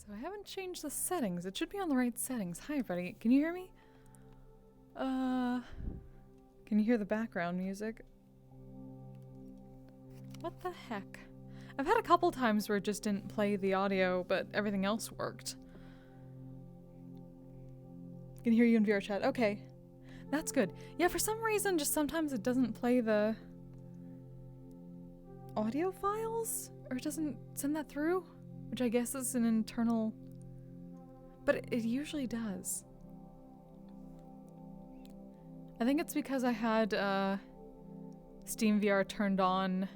So I haven't changed the settings. It should be on the right settings. Hi, everybody. Can you hear me? Can you hear the background music? What the heck? I've had a couple times where it just didn't play the audio, but everything else worked. Can hear you in VRChat. Okay. That's good. Yeah, for some reason, just sometimes it doesn't play the audio files? Or it doesn't send that through? Which I guess is an internal... But it usually does. I think it's because I had Steam VR turned on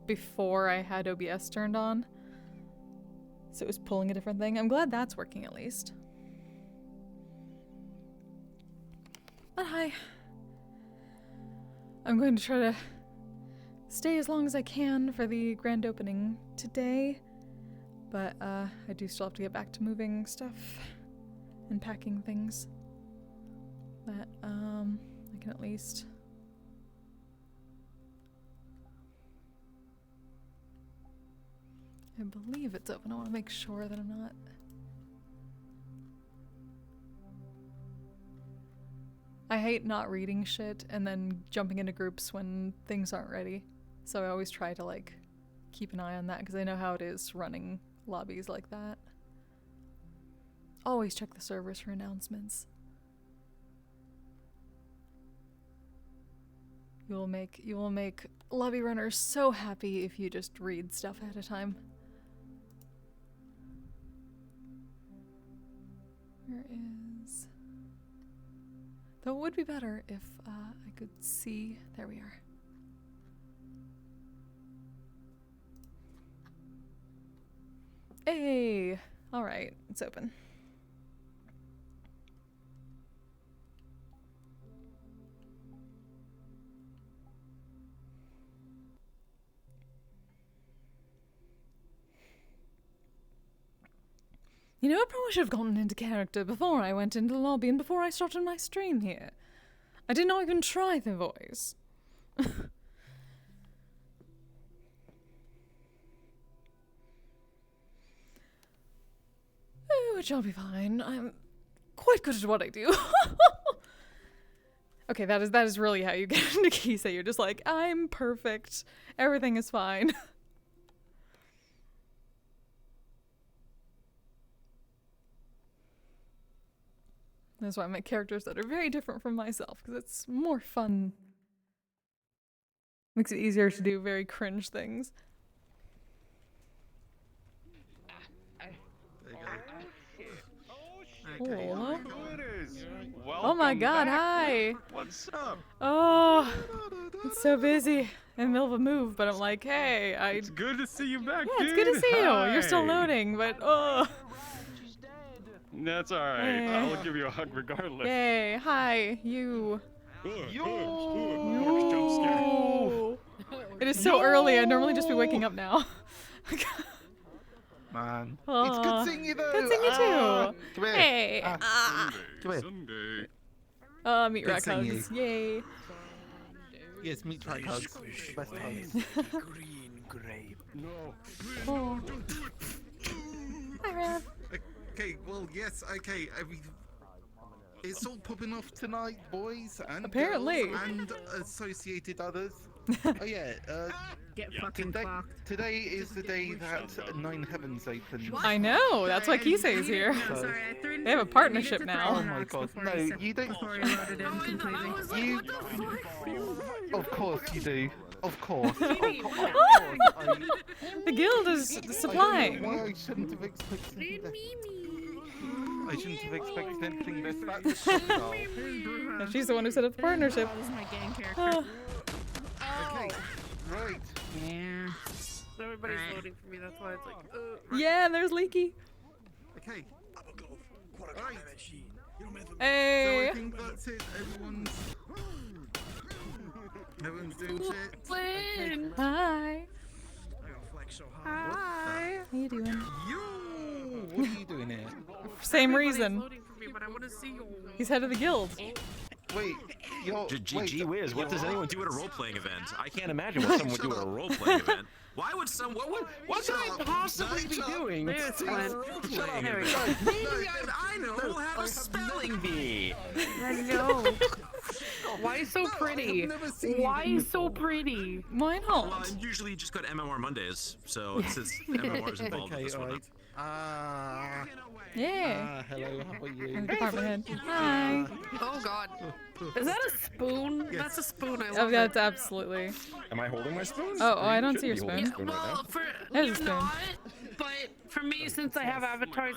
before I had OBS turned on. So it was pulling a different thing. I'm glad that's working at least. But hi. I'm going to try to stay as long as I can for the grand opening today. But I do still have to get back to moving stuff and packing things. But I can at least... I believe it's open. I want to make sure that I'm not... I hate not reading shit and then jumping into groups when things aren't ready. So I always try to, like, keep an eye on that because I know how it is running lobbies like that. Always check the servers for announcements. You will make lobby runners so happy if you just read stuff ahead of time. Where is... Though it would be better if I could see... There we are. Hey! Alright, it's open. You know, I probably should have gotten into character before I went into the lobby and before I started my stream here. I did not even try the voice. Oh, which I'll be fine. I'm quite good at what I do. Okay, that is really how you get into Kise. You're just like, I'm perfect. Everything is fine. That's why I make characters that are very different from myself, because it's more fun. Makes it easier to do very cringe things. Oh, oh my god, hi! What's up? Oh, it's so busy in the middle of a move, but I'm like, hey, It's good to see you back, yeah, it's good to see you. You're still loading, but oh. That's alright. Hey. I'll give you a hug regardless. Yay, hi, you. Yo! It is so early, I'd normally just be waking up now. Man. Aw. It's good seeing you though. Good seeing you too. Come here. Hey, Come here. Sunday. meet Good rack seeing hugs, yay. Yes, meat track hugs. Best hugs. Green grape. No. Oh. Hi, Rev. Okay, well, yes, okay. It's all popping off tonight, boys and Apparently. girls and associated others. Oh yeah, Get fucking fucked. today is the day that Nine Heavens opens. I know, that's why Kise is here. No, sorry, I threw They have a partnership I needed to now. throw Oh in my rocks god, before no, he said- you don't. Before he loaded in completely. You, of course you do. Of course. The guild is I don't know supplying. why I shouldn't have expected that. I shouldn't have expected anything this bad. Yeah, she's the one who set up the partnership. That was my gang character. Oh. Okay, right. Yeah. Everybody's voting for me, that's why it's like, Yeah, and there's Leaky. Okay. Right. So Hey. I think that's it. Everyone's doing shit. Flynn! Hi. Hi! How you doing? Yo! What are you doing here? Same Everybody's reason. voting for me, but I want to see you. He's head of the guild. Wait, yo. Gee whiz, what does anyone do at a role-playing event? I can't imagine what someone would do at a role-playing event. Why would some? What Shut could I up. possibly No, be shut up. doing? There's He's one. role-playing. There we go. Maybe I know no, have I a have spelling bee. I know. Why so No, I have pretty? never seen you Why do so before. pretty? Why Well, not? I'm usually just got MMR Mondays, so it's MMR's involved with Okay, this one. alright. Yeah. Hello, how are I'm you? the department head. Hi. Oh God. Is that a spoon? That's a spoon. I Oh, love that's it. absolutely. Am I holding my spoon? Oh, I don't see your Shouldn't be spoon. holding my spoon right Well, now. for There's a you're spoon. not, but for me, since I have avatars,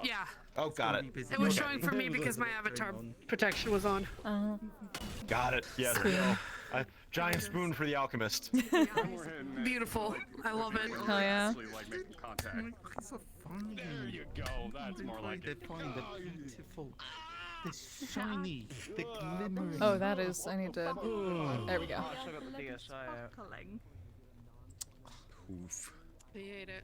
yeah, Oh, got it. it was showing for me because my avatar protection was on. Got it. Yes. No. A giant spoon for the alchemist. Beautiful. I love it. Hell yeah. Actually, like making contact. So funny. There you go. That's more like They're it. fine, they're beautiful. They're shiny. They're glimmering. Oh, that is. I need to. There we go. Oof. They ate it.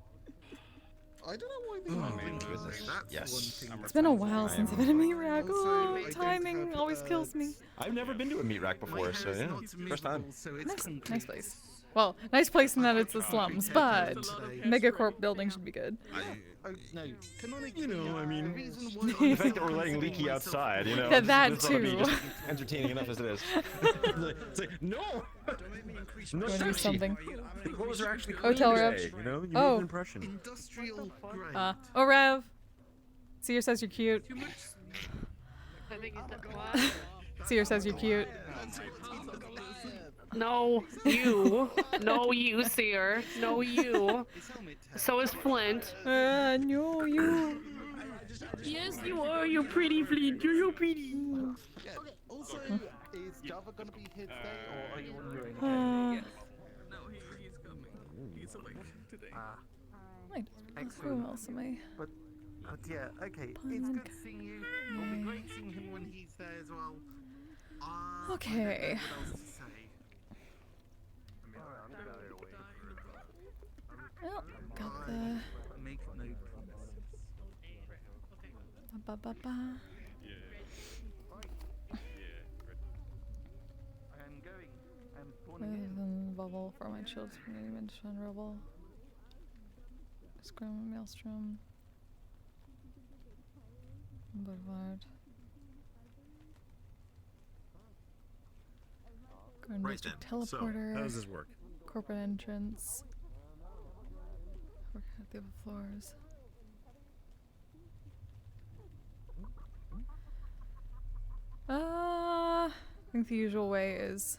I don't know why they Oh, do goodness. this. That's Yes. one thing. It's been a while since I've been a meat rack. Also, Oh, I don't timing have, always kills me. I've never been to a meat rack My before, so hair's yeah, not first time. movable, so it's Nice, complete. nice place. Well, nice place in that it's the slums, but megacorp building should be good. Oh, no. Canonically, You know, I mean, the reason why The fact that we're letting Leaky outside, you know, Yeah, that this ought to be too. just entertaining enough as it is. It's like, no, no, Go do Sushi. something. The clothes are actually Oh, tell clean Rev. today, you know, you Oh. made an impression. Industrial grade. Oh, Rev. Seer says you're cute. Too much. I think he's done. What? Seer says you're cute. No, you. No, you, Seer. No, you. So is Flint. No, you. Yes, you are. You're pretty, Flint. You're so pretty. Yeah. Also, is Java gonna be here today, or are you on your own? Uh, No, he's coming. He's awake today. wait, who else am I? But yeah, okay. It's good seeing you. It'll be great seeing him when he's there as well. Okay. I don't know what else to say. Well, got the. Make no promises. Ba ba ba. I am going. I'm born Rather again. than bubble for my children from any dimension and rubble. Scrum, maelstrom. Boulevard. Garden Right District then. So, teleporter. how does this work? Corporate entrance. Working at the upper floors. I think the usual way is.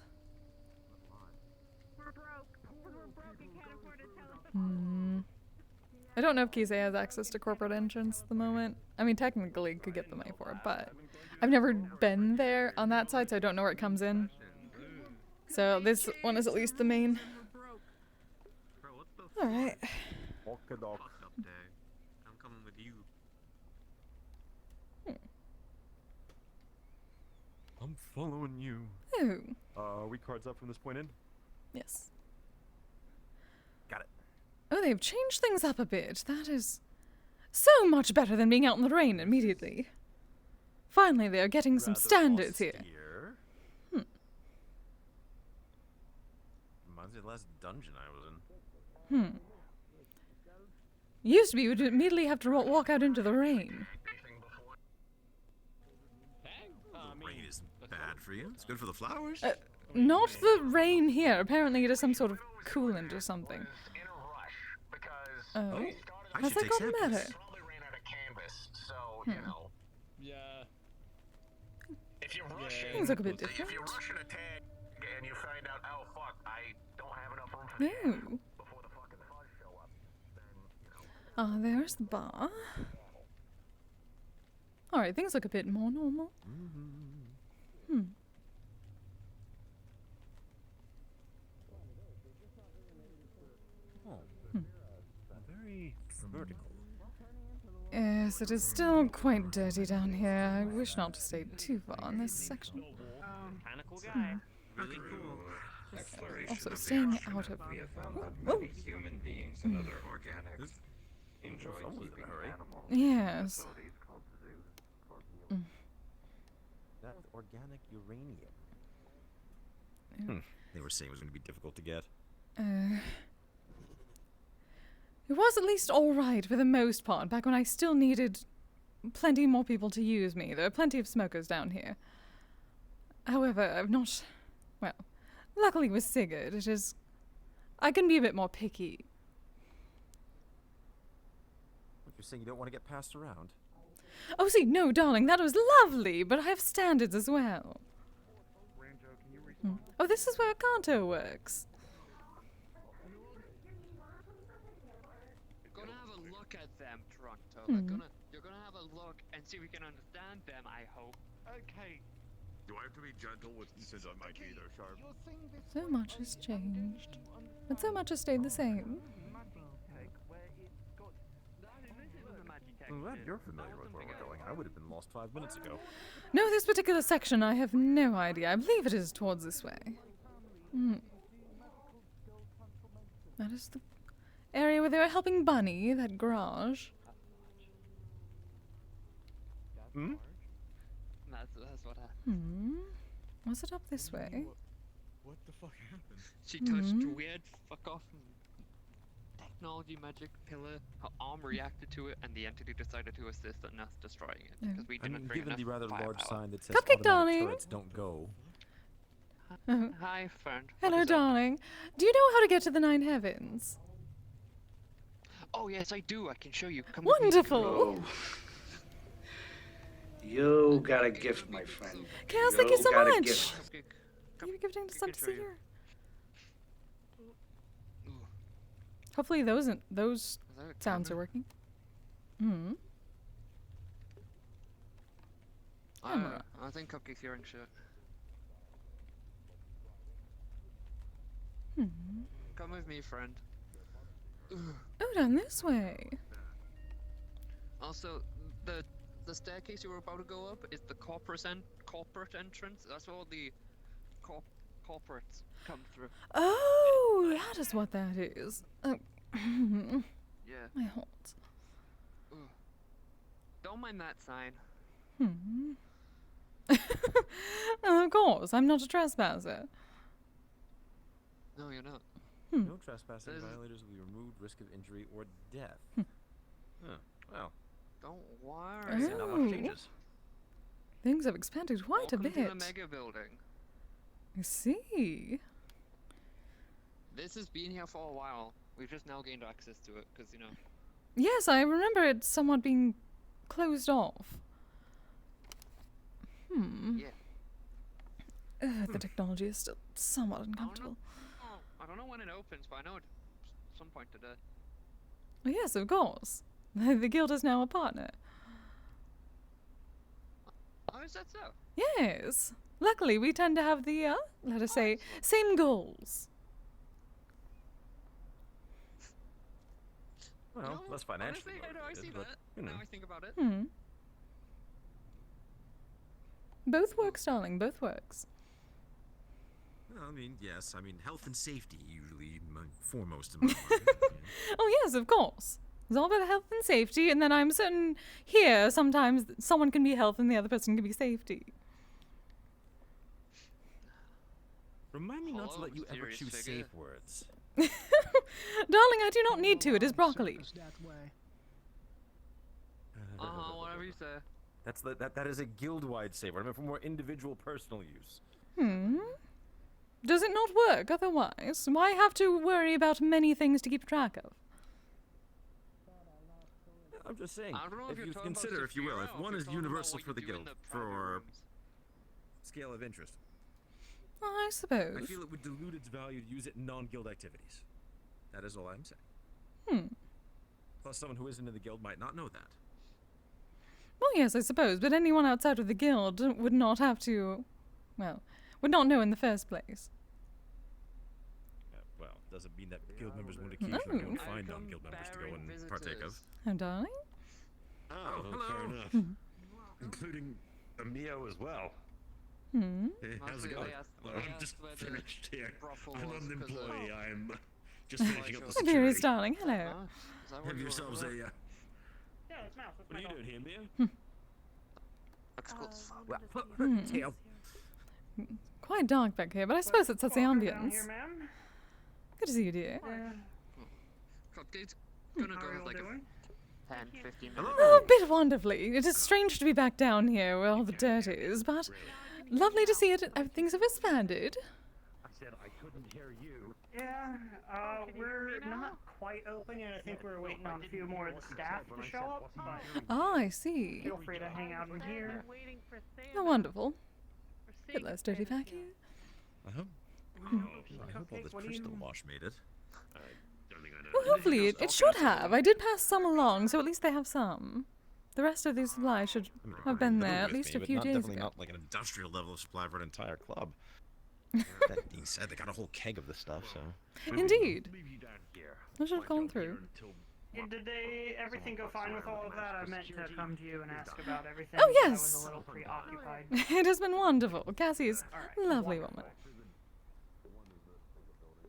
I don't know if Kise has access to corporate entrance at the moment. I mean, technically, could get the money for it, but I've never been there on that side, so I don't know where it comes in. So this one is at least the main. All right. Fuck up day. I'm coming with you. I'm following you. Oh, Are we cards up from this point in? yes. Got it. Oh, they've changed things up a bit. That is so much better than being out in the rain immediately. Finally, they are getting some standards here. Reminds me of the last dungeon I was in. Used to be you would immediately have to walk out into the rain. Rain is bad for you. It's good for the flowers. Not the rain here. Apparently, it is some sort of coolant or something. Oh, I has should that take gotten samples. better? Probably ran out of canvas, so you know. Yeah. If you're rushing, Things look a bit different. if you're rushing a tag and you find out, oh fuck, I don't have enough room for the Oh. ammo before the fucking fuzz show up, then you know. There's the bar. Alright, things look a bit more normal. Very vertical. Yes, it is still quite dirty down here. I wish not to stay too far in this section. Mechanical guy. Okay, cool. Also, staying out of. We have found that Oh. many human beings and other organics enjoy someone's in a keeping hurry. animals. Yes. That organic uranium. They were saying it was going to be difficult to get. It was at least alright for the most part, back when I still needed plenty more people to use me. There are plenty of smokers down here. However, I've not... Well, luckily with Sigurd, it is... I can be a bit more picky. You're saying you don't want to get passed around? Oh, see, no, darling, that was lovely, but I have standards as well. Oh, this is where Kanto works. Gonna have a look at them, Toronto. You're gonna have a look and see if we can understand them, I hope. Okay. Do I have to be gentle with since I might be there, Sharp? So much has changed, but so much has stayed the same. I'm glad you're familiar with where we're going. I would have been lost 5 minutes ago. No, this particular section, I have no idea. I believe it is towards this way. That is the area where they were helping Bunny, that garage. That's what happened. Was it up this way? What the fuck happened? She touched weird fuck off technology magic pillar. Her arm reacted to it, and the entity decided to assist in us destroying it because we I didn't mean, bring given the enough rather large firepower. sign that says Cupcake automatic darling. turrets don't go. Hi, friend. What Hello, is up? darling. Do you know how to get to the Nine Heavens? Oh yes, I do. I can show you. Come with me. Wonderful. Oh. You got a gift, my friend. Chaos, thank you so got a much. gift. You're gifting to Cupcake some show you. here. Ooh. Hopefully those Is that a sounds are camera? working. I think Cupcake's hearing shit. Come with me, friend. Oh, down this way. Also, the staircase you were about to go up is the corporate entrance. That's where all the corporates come through. Oh, that is what that is. Yeah. My heart. Don't mind that sign. Of course, I'm not a trespasser. No, you're not. No trespassing. There's- Violators will be removed, risk of injury or death. Well, Don't Oh. worry. see, not much changes. Things have expanded quite a Welcome bit. to the mega building. I see. This has been here for a while. We've just now gained access to it because, you know. Yes, I remember it somewhat being closed off. Yeah. The technology is still somewhat uncomfortable. I don't know when it opens, but I know it's some point today. Oh, yes, of course. The guild is now a partner. Oh, is that so? Yes. Luckily, we tend to have the, let us say, same goals. Well, You know, less financially honestly, I see motivated, but, that. you know. Now I think about it. Both works, darling, both works. Well, I mean, yes. I mean, health and safety usually foremost in my mind. Oh, yes, of course. It's all about health and safety, and then I'm certain here sometimes someone can be health and the other person can be safety. Remind me not to Hello, let you ever mysterious choose figure. safe words. Darling, I do not need to. It is broccoli. Whatever you say. That is a guild-wide safe word. I mean, for more individual personal use. Does it not work otherwise? Why have to worry about many things to keep track of? I'm just saying. I don't know if you're you talking about consider, if you will, Saphira if or if one you're is talking about universal what for the you do in guild, the private for rooms. scale of interest, I I suppose. feel it would dilute its value to use it in non-guild activities. That is all I'm saying. Plus, someone who isn't in the guild might not know that. Well, yes, I suppose, but anyone outside of the guild would not have to, well, would not know in the first place. Well, doesn't mean that guild members won't occasionally go and I find come non-guild members to go bearing and partake of. visitors. Oh, darling? Oh, hello. fair enough. Including a Mio as well. Hey, how's Mostly it going? they asked- Well, they I'm asked just where the finished here. brothel I'm was, an 'cause, employee. I'm just finishing up the Oh, dearest security. darling, hello. Is that what Have you were yourselves about? a What are you doing here, Mia? Looks cool as fuck. Tail. Quite dark back here, but I suppose it sets the ambience. Good to see you, dear. Cupcake. Gonna How go are have you like doing? a 10, 15 Hello. minutes. Oh, a bit wonderfully. It is strange to be back down here where all the dirt is, but lovely to see it. Things have expanded. I said I couldn't hear you. Yeah, we're not quite open yet. I think we're waiting on a few more of the staff to show up, but Ah, I see. feel free to hang out in here. Oh, wonderful. Bit less dirty back here. I hope all this crystal wash made it. I don't think I know. Well, hopefully it should have. I did pass some along, so at least they have some. The rest of these supplies should have been there at least a few days Definitely ago. not like an industrial level of supply for an entire club. That being said, they got a whole keg of this stuff, so. Indeed. Leave you down here. I should have gone through. Did everything go fine with all of that? I meant to come to you and ask about everything. Oh, I yes. was a little preoccupied. It has been wonderful. Cassie is All a right, lovely wonderful. woman.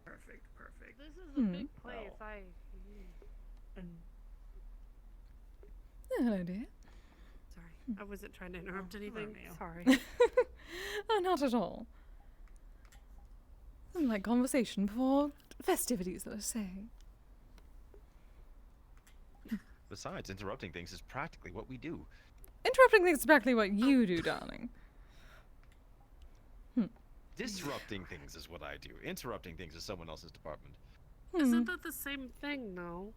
Perfect, perfect. This is a big place. Hello, dear. Sorry, I wasn't trying to interrupt anything. Romeo. Sorry. Oh, not at all. Like conversation before festivities, let us say. Besides, interrupting things is practically what we do. Interrupting things is practically what you do, darling. Disrupting things is what I do. Interrupting things is someone else's department. Isn't that the same thing, though?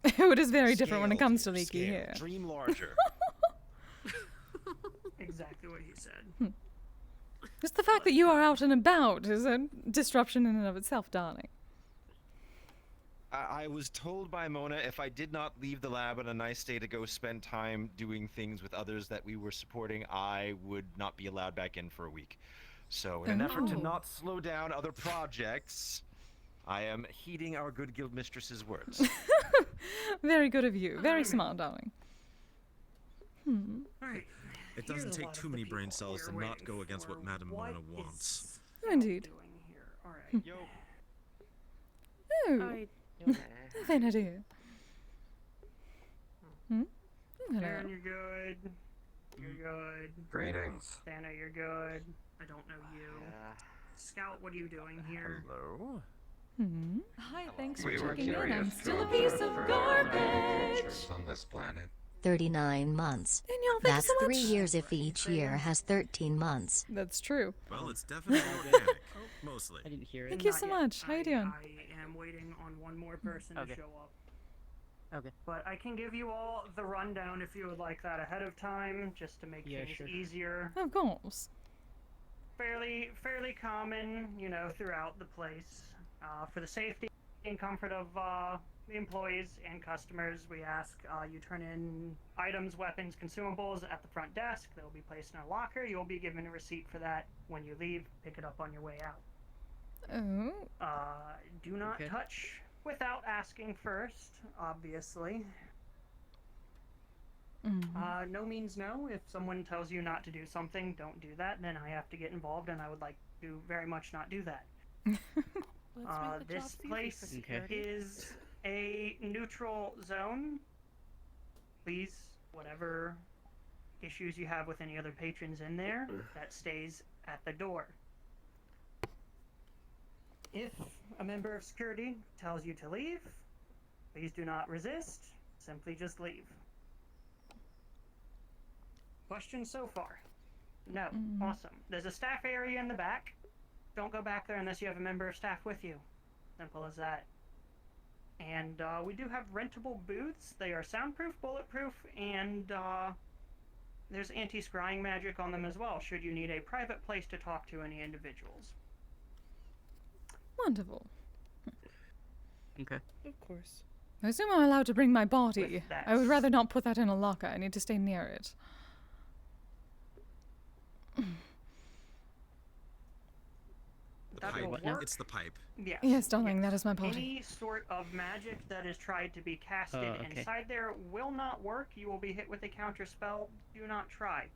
It is very different when it Scale, comes to dear, leaky scale. hair. Dream larger. Exactly what he said. Just the fact that you are out and about is a disruption in and of itself, darling. I was told by Mona if I did not leave the lab on a nice day to go spend time doing things with others that we were supporting, I would not be allowed back in for a week. So in an effort to Oh. not slow down other projects, I am heeding our good guild mistress's words. Very good of you. Very smart, darling. Alright. It doesn't take too many brain cells to not go against what Madame Mona wants. Indeed. Doing here. Alright. Yo, Oh, Vena, dear. Hello. Aaron, you're good. You're good. Greetings. Santa, you're good. I don't know you. Scout, what are you doing here? Hello? Hi, thanks We for were checking in. I'm curious still a to piece observe of the garbage. creatures on this planet. 39 months. Danielle, thank That's you so 3 much. years if each year has 13 months. That's true. Well, it's definitely organic. Mostly. I didn't hear it. Thank you Not so yet. much. How you doing? I am waiting on one more person to Okay. show up. Okay. But I can give you all the rundown if you would like that ahead of time, just to make Yeah, things sure. easier. Of course. Fairly common, throughout the place. For the safety and comfort of the employees and customers, we ask you turn in items, weapons, consumables at the front desk. They'll be placed in a locker. You'll be given a receipt for that when you leave. Pick it up on your way out. Oh. Do not Okay. touch without asking first, obviously. No means no. If someone tells you not to do something, don't do that. Then I have to get involved, and I would like to very much not do that. This place is a neutral zone. Please, whatever issues you have with any other patrons in there, that stays at the door. If a member of security tells you to leave, please do not resist. Simply just leave. Questions so far? No. Awesome. There's a staff area in the back. Don't go back there unless you have a member of staff with you. Simple as that. And we do have rentable booths. They are soundproof, bulletproof, and there's anti-scrying magic on them as well, should you need a private place to talk to any individuals. Wonderful. Okay. Of course. I assume I'm allowed to bring my body. With that- I would rather not put that in a locker. I need to stay near it. The That pipe. will work. It's the pipe. Yes. Yes, darling, yes. that is my body. Any sort of magic that is tried to be casted okay. inside there will not work. You will be hit with a counter spell. Do not try.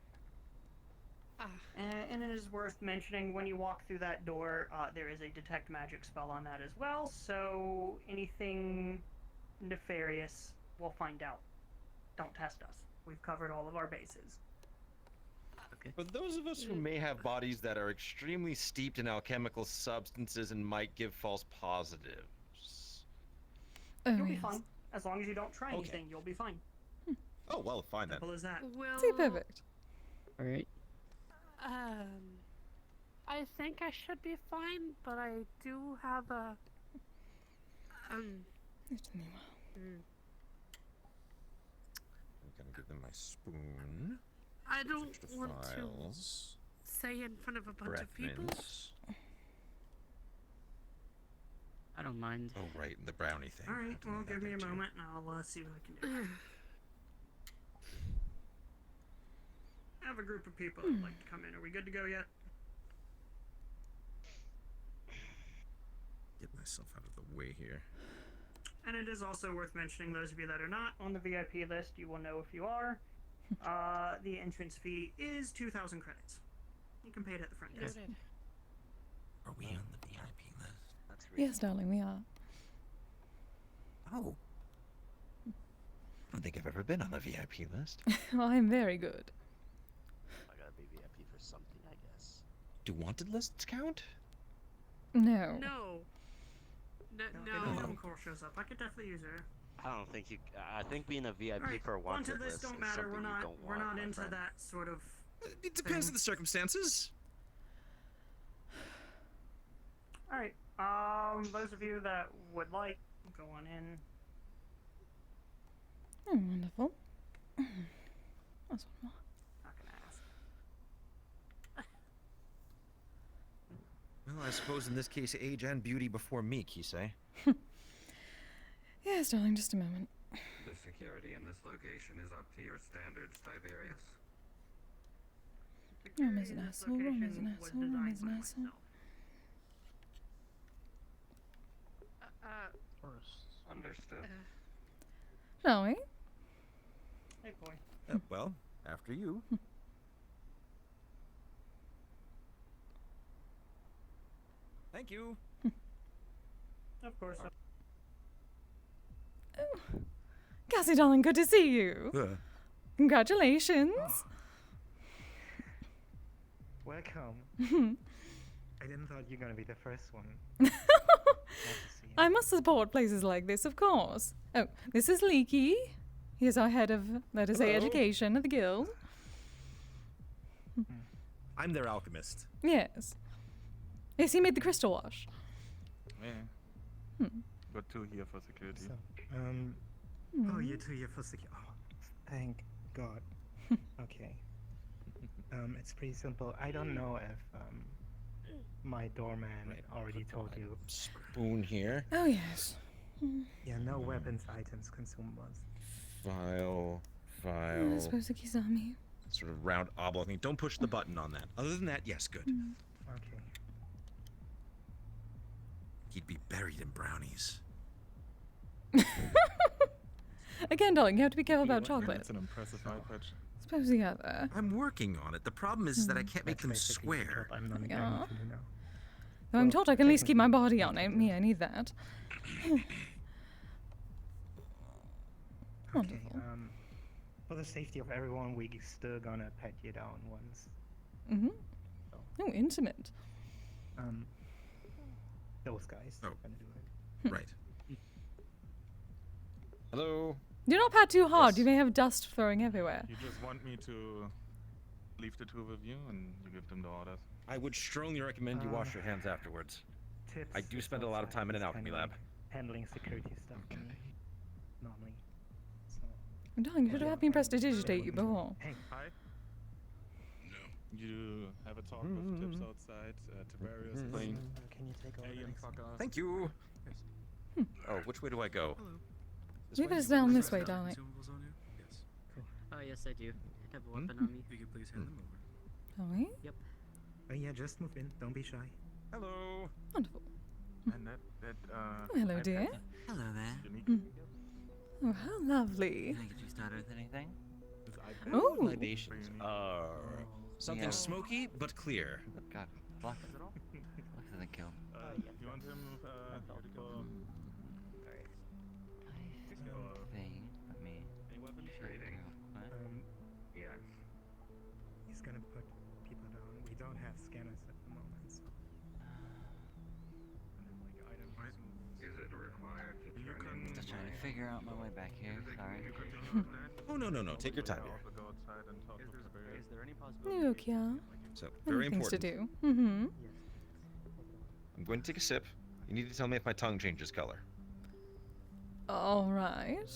And it is worth mentioning, when you walk through that door, there is a detect magic spell on that as well, so anything nefarious, we'll find out. Don't test us. We've covered all of our bases. For those of us who may have bodies that are extremely steeped in alchemical substances and might give false positives. Oh, You'll be yes. fine. As long as you don't try anything, you'll be fine. Oh well, fine then. Simple as that. Well, See, perfect. All right. I think I should be fine, but I do have a I'm gonna give them my spoon. I don't Extra want files. to say in front of a bunch of people. Bretmans. I don't mind. Oh right, the brownie thing. All right, Have to well, note that give me a down, too. moment, and I'll see what I can do. I have a group of people that'd like to come in. Are we good to go yet? Get myself out of the way here. And it is also worth mentioning, those of you that are not on the VIP list, you will know if you are. The entrance fee is 2,000 credits. You can pay it at the front desk. Are we on the VIP list? That's Yes, darling, we are. Oh. I don't think I've ever been on the VIP list. Well, I'm very good. I gotta be VIP for something, I guess. Do wanted lists count? No. No. If a call shows up, I could definitely use her. I don't think you. I think being a VIP All right, for a wanted wanted lists list don't is matter. something you don't We're want, not my into friend. that sort of. It depends on the circumstances. All right. Those of you that would like, go on in. Oh, wonderful. That's one more. Not gonna ask. Well, I suppose in this case, age and beauty before me, Kise. Yes, darling, just a moment. The security in this location is up to your standards, Tiberius. Rome is an asshole, Rome is an asshole, Rome is an asshole. Understood. Shall we? Hey, boy. Well, after you. Thank you. Of course. Oh. Cassie, darling, good to see you. Congratulations. Welcome. I didn't thought you're gonna be the first one. I must support places like this, of course. Oh, this is Leaky. He is our head of, let us say, Hello. education of the guild. I'm their alchemist. Yes. Yes, he made the crystal wash. Yeah. Got two here for security. Oh, you two here for security. Oh, thank God. Okay. It's pretty simple. I don't know if my doorman already told you. Spoon here. Oh, yes. Yeah, no weapons, items, consumables. File. I suppose the Kizami. Sort of round oblong thing. Don't push the button on that. Other than that, yes, good. Okay. He'd be buried in brownies. Again, darling, you have to be careful about That's chocolate. an impressive eye patch. Suppose the other. I'm working on it. The problem is that I can't make them square. I'm not Yeah. going to do now. Though I'm told I can at least keep my body on it. Me, I need that. Okay, for the safety of everyone, we still gonna pat you down once. Oh, intimate. Those guys are gonna do it. Right. Hello. Do not pat too hard. You may have dust throwing everywhere. You just want me to leave the two with you and you give them the orders? I would strongly recommend you wash your hands afterwards. Tips I do is spend a lot of outside, time in an it's alchemy kinda lab. like handling security stuff for me, normally. So. Darling, you should have had me prestidigitate you before. Hey. Hi. No. You have a talk with Tips outside. Tiberius playing. Can you take over alien fucker? Thank you. Oh, which way do I go? Leave us down this way, darling. Oh, yes, I do. I have a weapon on me. You could please hand them over. Shall we? Yep. Oh yeah, just move in. Don't be shy. Hello. Wonderful. And that Oh, hello, dear. Hello there. Unique. Oh, how lovely. Can I get you started with anything? Oh. Libations are something smoky but clear. God, block it. Block it and kill. You want him here to go? Thing. Let me. Any weapon trading? Yeah. He's gonna put people down. We don't have scanners at the moment, so. Is it required to You can Just trying to figure out my way back here. Sorry. Oh, no. Take your time here. Look, yeah. So, very Many things to important. do. Mm-hmm. I'm going to take a sip. You need to tell me if my tongue changes color. All right.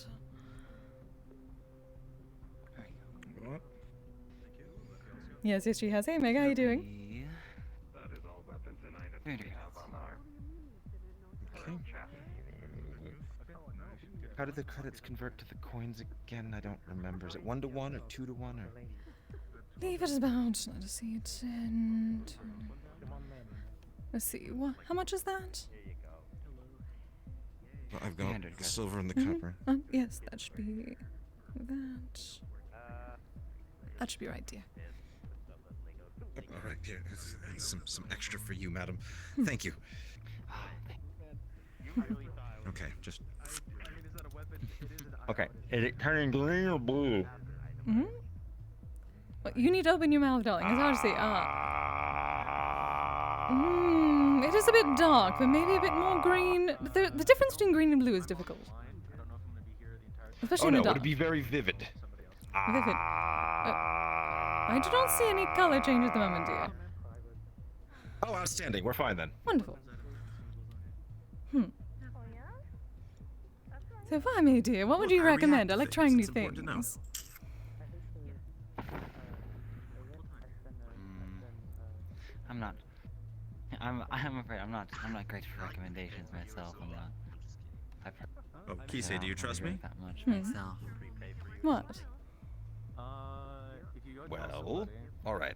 What? Yes, she has. Hey, Meg, how you doing? That is all weapons and items Very we have on our How do the credits convert to the coins again? I don't remember. Is it 1 to 1 or 2 to 1 or? Leave it about, let us see, 10, 20. Let's see, how much is that? I've got the silver and the Mhm. copper. Yes, that should be that. That should be right, dear. All right, here, some extra for you, madam. Thank you. Okay, just. Okay, is it turning green or blue? Mm-hmm. Well, you need to open your mouth, darling. It's hard to see. It is a bit dark, but maybe a bit more green. The difference between green and blue is difficult. Especially in the dark. Would it be very vivid? Vivid. I do not see any color change at the moment, dear. Oh, outstanding. We're fine then. Wonderful. So if I may, dear, what would you recommend? I like trying new things. I'm not. I'm afraid I'm not great for recommendations myself. I'm not. Oh, Kise, do you trust me? That much Hmm. myself. What? Well, all right.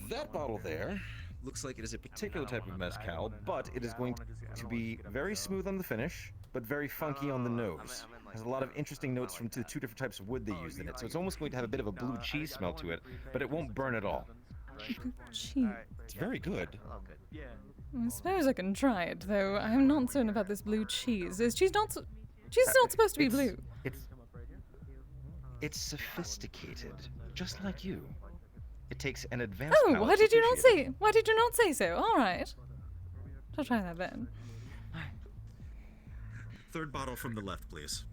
That bottle there looks like it is a particular type of mezcal, but it is going to be very smooth on the finish, but very funky on the nose. Has a lot of interesting notes from the two different types of wood they used in it, so it's almost going to have a bit of a blue cheese smell to it, but it won't burn at all. Cheese. It's very good. I suppose I can try it, though. I am not certain about this blue cheese. Cheese not supposed to be blue. It's sophisticated, just like you. It takes an advanced. Oh, palate why to did you not appreciate say? Why did you not say so? All right, I'll try that then. Third bottle from the left, please.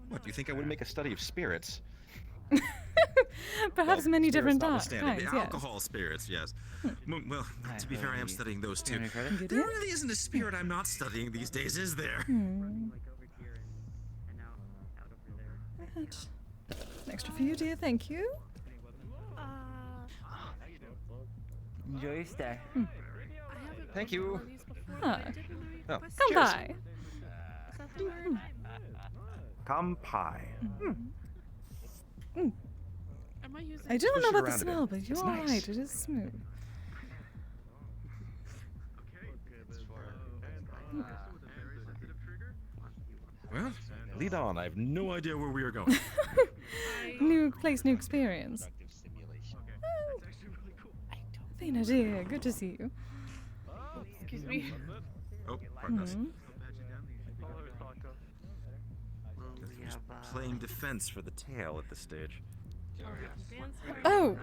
What, do you think I would make a study of spirits? Perhaps many different kinds. The Yes. alcohol spirits, yes. Well, to be fair, I am studying those too. Good There idea. really isn't a spirit I'm not studying these days, is there? Right. An extra for you, dear. Thank you. Enjoy your stay. Thank you. Ah. Oh, Come cheers. by. Kampai. I don't Push know it about the around a bit. smell, but you're It's all nice. right. It is smooth. Well, lead on. I have no idea where we are going. New place, new experience. Athena, dear, good to see you. Excuse me. Oh, pardon us. Mhm. Just playing defense for the tail at this stage. Oh,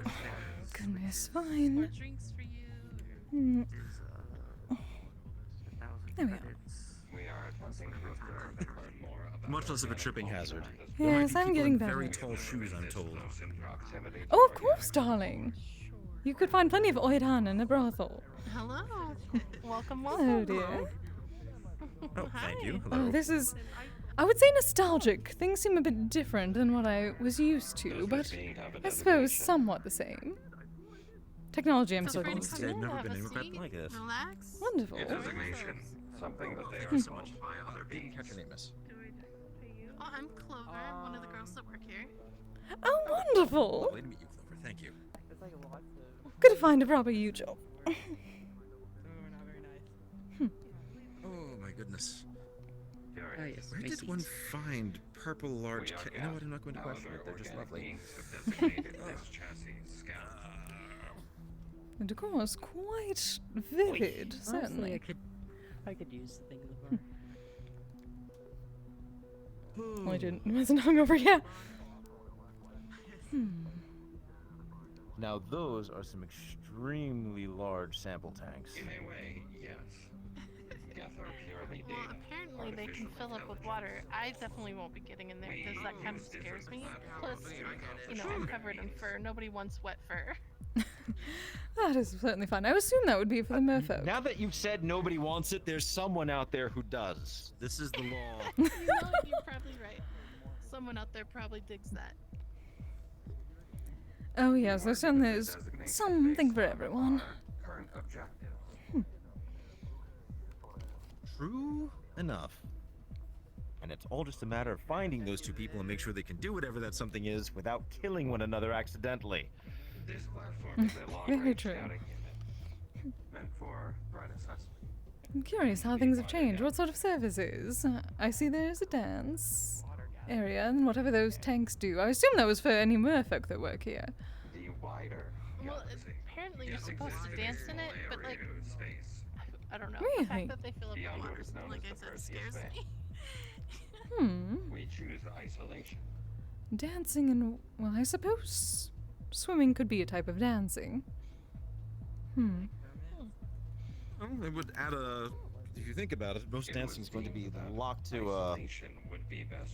goodness, fine. Drinks for you. There we are. Much less of a tripping hazard. Yes, There might I'm be people getting in better. very tall shoes, I'm told. Oh, of course, darling. You could find plenty of oiran in a brothel. Hello. Welcome, Hello, welcome. dear. Oh, thank you. Oh, Hello. this is, I would say, nostalgic. Things seem a bit different than what I was used to, but I suppose somewhat the same. Technology, I'm so used I've to. never been anywhere quite like this. Relax. Wonderful. A designation, something that they are so much by other beings. Catch your name, miss. Oh, I'm Clover, one of the girls that work here. Oh, wonderful. Lovely to meet you, Clover. Thank you. Good to find a proper you job. Oh my goodness. Oh, yes, Where my did seats. one find purple large? You know what? I'm not going to question it. They're just lovely. The decor is quite vivid, Honestly, certainly. I could use the thing in the bar. Well, I wasn't hungover yet. Now those are some extremely large sample tanks. In a way, yes. Geth are purely Well, data. apparently they can fill up with water. I definitely won't be getting in there because that kind of scares me. Plus, you know, I'm covered in fur. Nobody wants wet fur. That is certainly fun. I assume that would be for the merfolk. Now that you've said nobody wants it, there's someone out there who does. This is the law. You know, you're probably right. Someone out there probably digs that. Oh yes, there certainly is something for everyone. Current objective. True enough. And it's all just a matter of finding those two people and make sure they can do whatever that something is without killing one another accidentally. This platform is a Very long-range true. scouting unit meant for threat assessment. I'm curious how things have changed. What sort of services? I see there's a dance area and whatever those tanks do. I assume that was for any merfolk that work here. The wider Well, apparently you're supposed to dance in it, but like, I don't know. Really? The fact that they fill up with water, like I said, scares me. We choose isolation. Dancing and, well, I suppose swimming could be a type of dancing. Well, it would add a... If you think about it, most dancing is going to be locked to a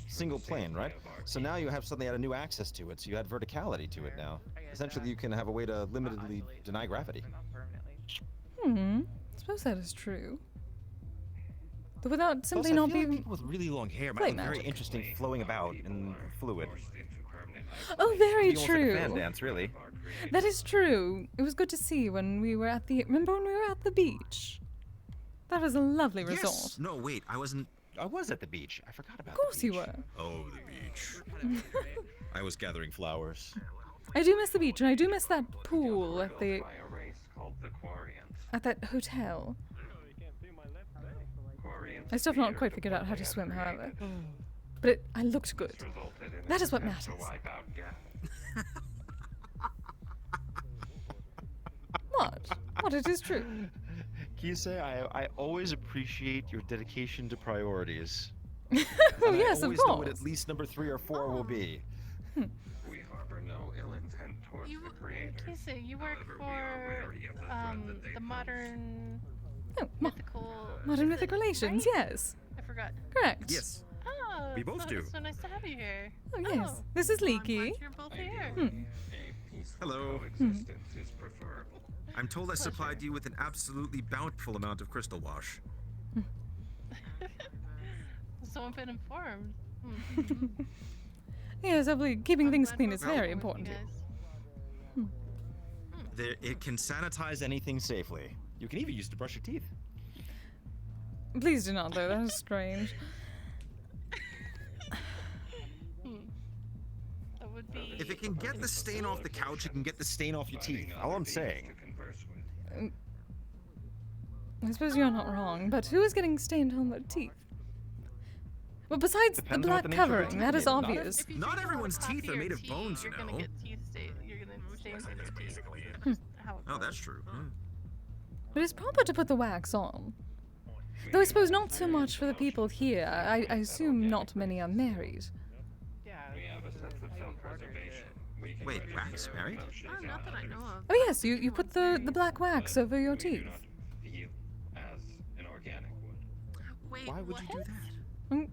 single plane, right? So now you have suddenly had a new access to it, so you add verticality to it now. Essentially, you can have a way to limitedly deny gravity. I suppose that is true. But without simply Plus, I not feel like being... people with really long hair might Flight look very magic. interesting flowing about in fluid. Oh, very It'd be almost like a true. fan dance, really. That is true. It was good to see when we were at the... Remember when we were at the beach? That was a lovely resort. Yes. No, wait, I was at the beach. I forgot about Of course you were. Oh, the beach. I was gathering flowers. I do miss the beach, and I do miss that pool at the... By a race called the Quarians. at that hotel. Quarians I still have not quite figured out how to swim, however. But I looked good. That is what matters. What? What? It is true. Kise, I always appreciate your dedication to priorities. Oh, yes, I of always know what course. at least number 3 or 4 will be. We harbor no ill intent towards the creator. Kise, you work However, we are for wary of the threat that they the modern Oh, mythical... Modern Mythic Relations, yes. I forgot. Correct. Yes. Oh, We both so, do. It's so nice to have you here. Oh, yes. This is well, I'm Leaky. glad you're both here. Hello. Existence is preferable. I'm told I supplied you with an absolutely bountiful amount of crystal wash. Someone been informed. Yes, I believe keeping I'm things glad clean we're is working very with you important. guys. It can sanitize anything safely. You can even use it to brush your teeth. Please do not, though. That is strange. That would be... If it can get the stain off the couch, it can get the stain off your teeth. All I'm saying. I suppose you're not wrong, but who is getting stained on their teeth? Well, besides Depends the on what black the nature of the covering, teeth that is is made of. obvious. If you Not drink a lot everyone's coffee teeth are or made of tea, bones, you're you gonna know. get teeth you're gonna stains in your teeth. How it Oh, goes. that's true. But it's proper to put the wax on. Though I suppose not so much for the people here. I assume not many are married. We have a sense of self-preservation. We can Wait, reduce wax your married? emotions Oh, not that I know of. Oh yes, you put the black wax over your teeth. feel as an organic would. Wait, Why would you do that? Mm,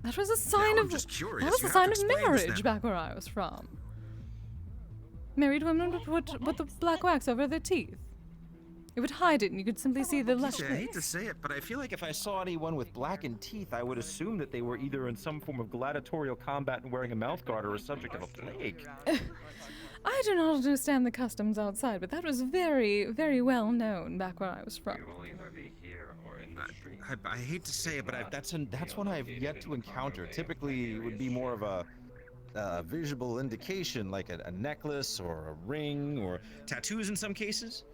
That was a sign Now of I'm just curious. that was You a have sign to of explain this marriage now. back where I was from. Married women would put the black wax over their teeth. It would hide it, and you could simply see the lush I hate face. to say it, but I feel like if I saw anyone with blackened teeth, I would assume that they were either in some form of gladiatorial combat and wearing a mouthguard or a subject of a plague. I do not understand the customs outside, but that was very, very well known back where I was from. We will either be here or in the street. I hate to say it, but that's one I've yet to encounter. Typically, it would be more of a visual indication, like a necklace or a ring or tattoos in some cases.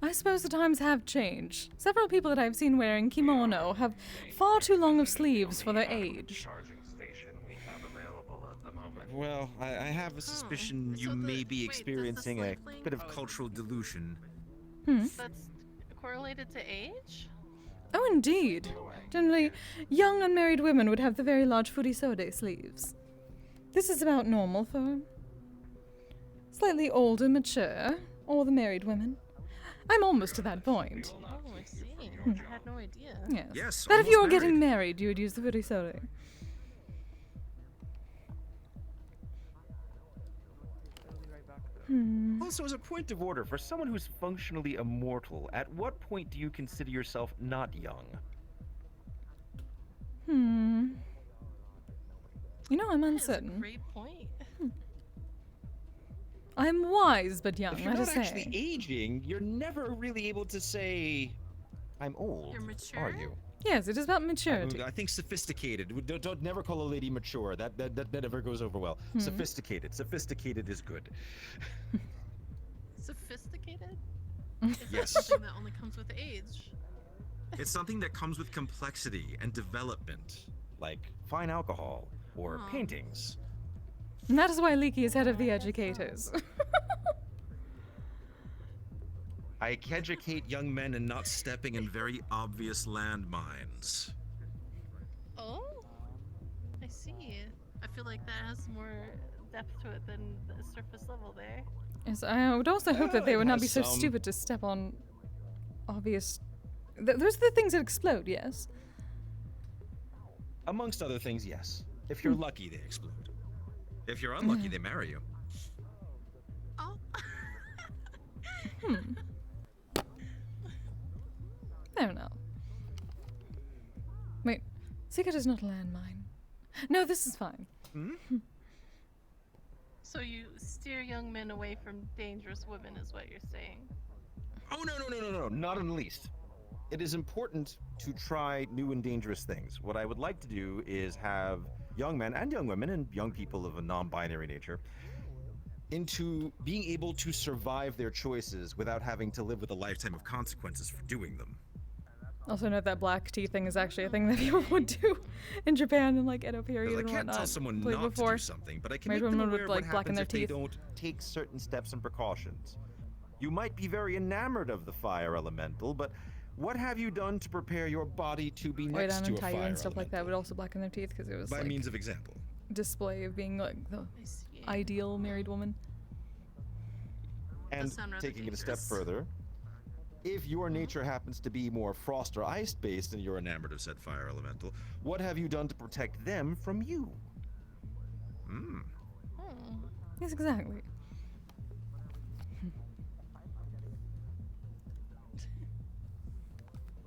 I suppose the times have changed. Several people that I've seen wearing kimono have far too long of sleeves for their age. Charging station we have available at the moment. Well, I have a suspicion you may be experiencing a bit of cultural dilution. That's correlated to age? Oh, indeed. Generally, young unmarried women would have the very large furisode sleeves. This is about normal for slightly older, mature, or the married women. I'm almost to that point. Oh, I see. I had no idea. Yes. Yes, That if you were almost getting married, you would use the Furisode. Also, as a point of order, for someone who's functionally immortal, at what point do you consider yourself not young? You know, I'm That uncertain. is a great point. I'm wise but young, If you're let not us actually say. aging, you're never really able to say, I'm old, You're mature? are you? Yes, it is about maturity. I think sophisticated. Don't never call a lady mature. That never goes over well. Sophisticated. Sophisticated is good. Sophisticated? Yes. Something that only comes with age. It's something that comes with complexity and development. Like fine alcohol or paintings. And that is why Leaky is head of the educators. I educate young men in not stepping in very obvious landmines. Oh? I see. I feel like that has more depth to it than the surface level there. Yes, I would also hope that they it would not has be so some. stupid to step on obvious... those are the things that explode, yes? Amongst other things, yes. If you're lucky, they explode. If you're unlucky, they marry you. Oh. Fair enough. Wait, secret is not a landmine. No, this is fine. So you steer young men away from dangerous women is what you're saying. Oh, no, not in the least. It is important to try new and dangerous things. What I would like to do is have young men and young women and young people of a non-binary nature into being able to survive their choices without having to live with a lifetime of consequences for doing them. Also note that black tea thing is actually a thing that people would do in Japan in like Edo period I and can't whatnot. tell someone Like not before. to do something, but I can Married make them women aware would of like what blacken happens their if they teeth. don't take certain steps and precautions. You might be very enamored of the fire elemental, but what have you done to prepare your body to be Way next down to and a tie fire you and stuff like elemental? that would also blacken their teeth because it was By like means of example. display of being like the ideal married woman. And sound rather taking it a step dangerous. further, if your nature happens to be more frost or ice based and you're enamored of said fire elemental, what have you done to protect them from you? Yes, exactly.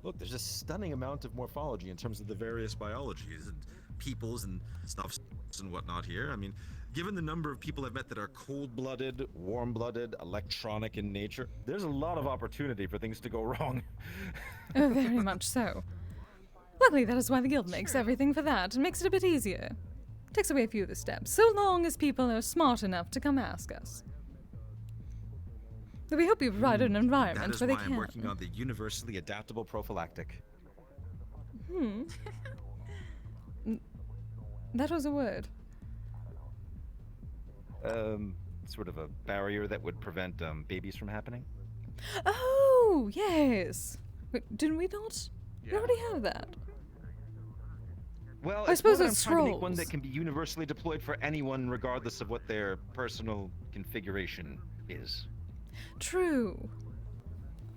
Look, there's a stunning amount of morphology in terms of the various Biologies and peoples and stuffs and whatnot here. I mean, given the number of people I've met that are cold-blooded, warm-blooded, electronic in nature. There's a lot of opportunity for things to go wrong. Oh, very much so. Luckily, that is why the guild makes everything for that and makes it a bit easier. Takes away a few of the steps, so long as people are smart enough to come ask us. But we hope you provide an That environment is where they why can. I'm working on the universally adaptable prophylactic. That was a word. Sort of a barrier that would prevent babies from happening. Oh, yes. Wait, didn't we not? We already have that. Well, I it's more suppose that I'm it's trying to make one scrolls. that can be universally deployed for anyone, regardless of what their personal configuration is. True.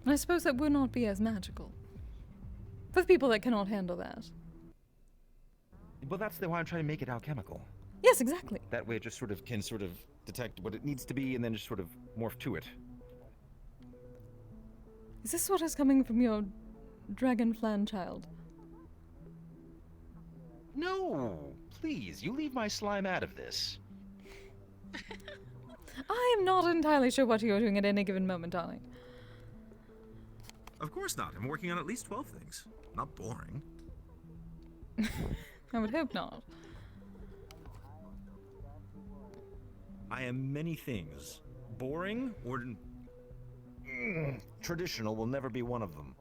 I suppose that would not be as magical. For the people that cannot handle that. Well, that's why I'm trying to make it alchemical. Yes, exactly. That way, it just can detect what it needs to be, and then just sort of morph to it. Is this what is coming from your dragon flan child? No, please, you leave my slime out of this. I am not entirely sure what you are doing at any given moment, darling. Of course not. I'm working on at least 12 things. Not boring. I would hope not. I am many things. Boring or traditional will never be one of them.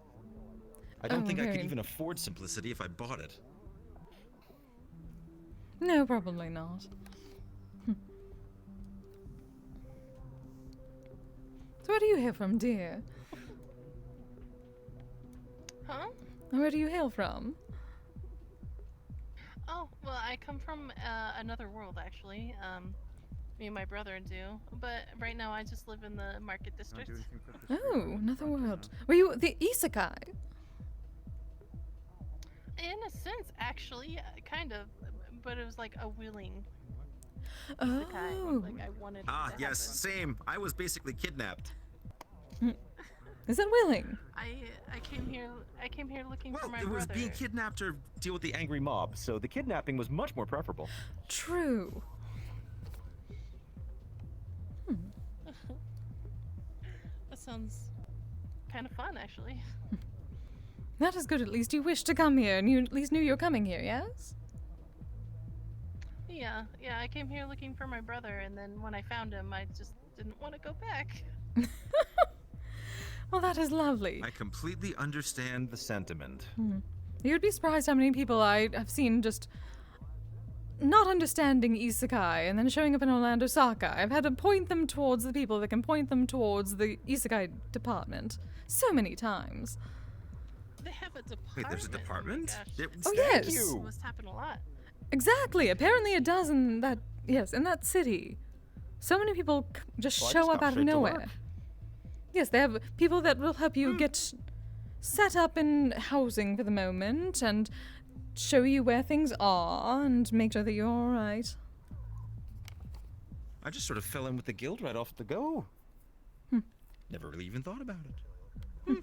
I don't think I could very- even afford simplicity if I bought it. No, probably not. So where do you hail from, dear? Huh? Where do you hail from? Oh, well, I come from another world, actually. me and my brother do. But right now I just live in the market district. Oh, another world. Were you the isekai? In a sense, actually, kind of. But it was like a willing isekai. Oh. Like I wanted it Ah, to yes, happen. same. I was basically kidnapped. Is that willing? I came here looking for my It was brother. being kidnapped or deal with the angry mob, so the kidnapping was much more preferable. True. That sounds kind of fun, actually. That is good. At least you wish to come here, and you at least knew you were coming here. Yes. Yeah, I came here looking for my brother, and then when I found him, I just didn't want to go back. Well, that is lovely. I completely understand the sentiment. You'd be surprised how many people I have seen just not understanding isekai and then showing up in Orlando Saka. I've had to point them towards the people that can point them towards the isekai department so many times. They have a department. Wait, there's a department? Oh, yes. It must happen a lot. Exactly. Apparently it does in that, yes, in that city. So many people just Well, I show just up got out of straight to nowhere. work. Yes, they have people that will help you get set up in housing for the moment and show you where things are and make sure that you're alright. I just sort of fell in with the guild right off the go. Never really even thought about it.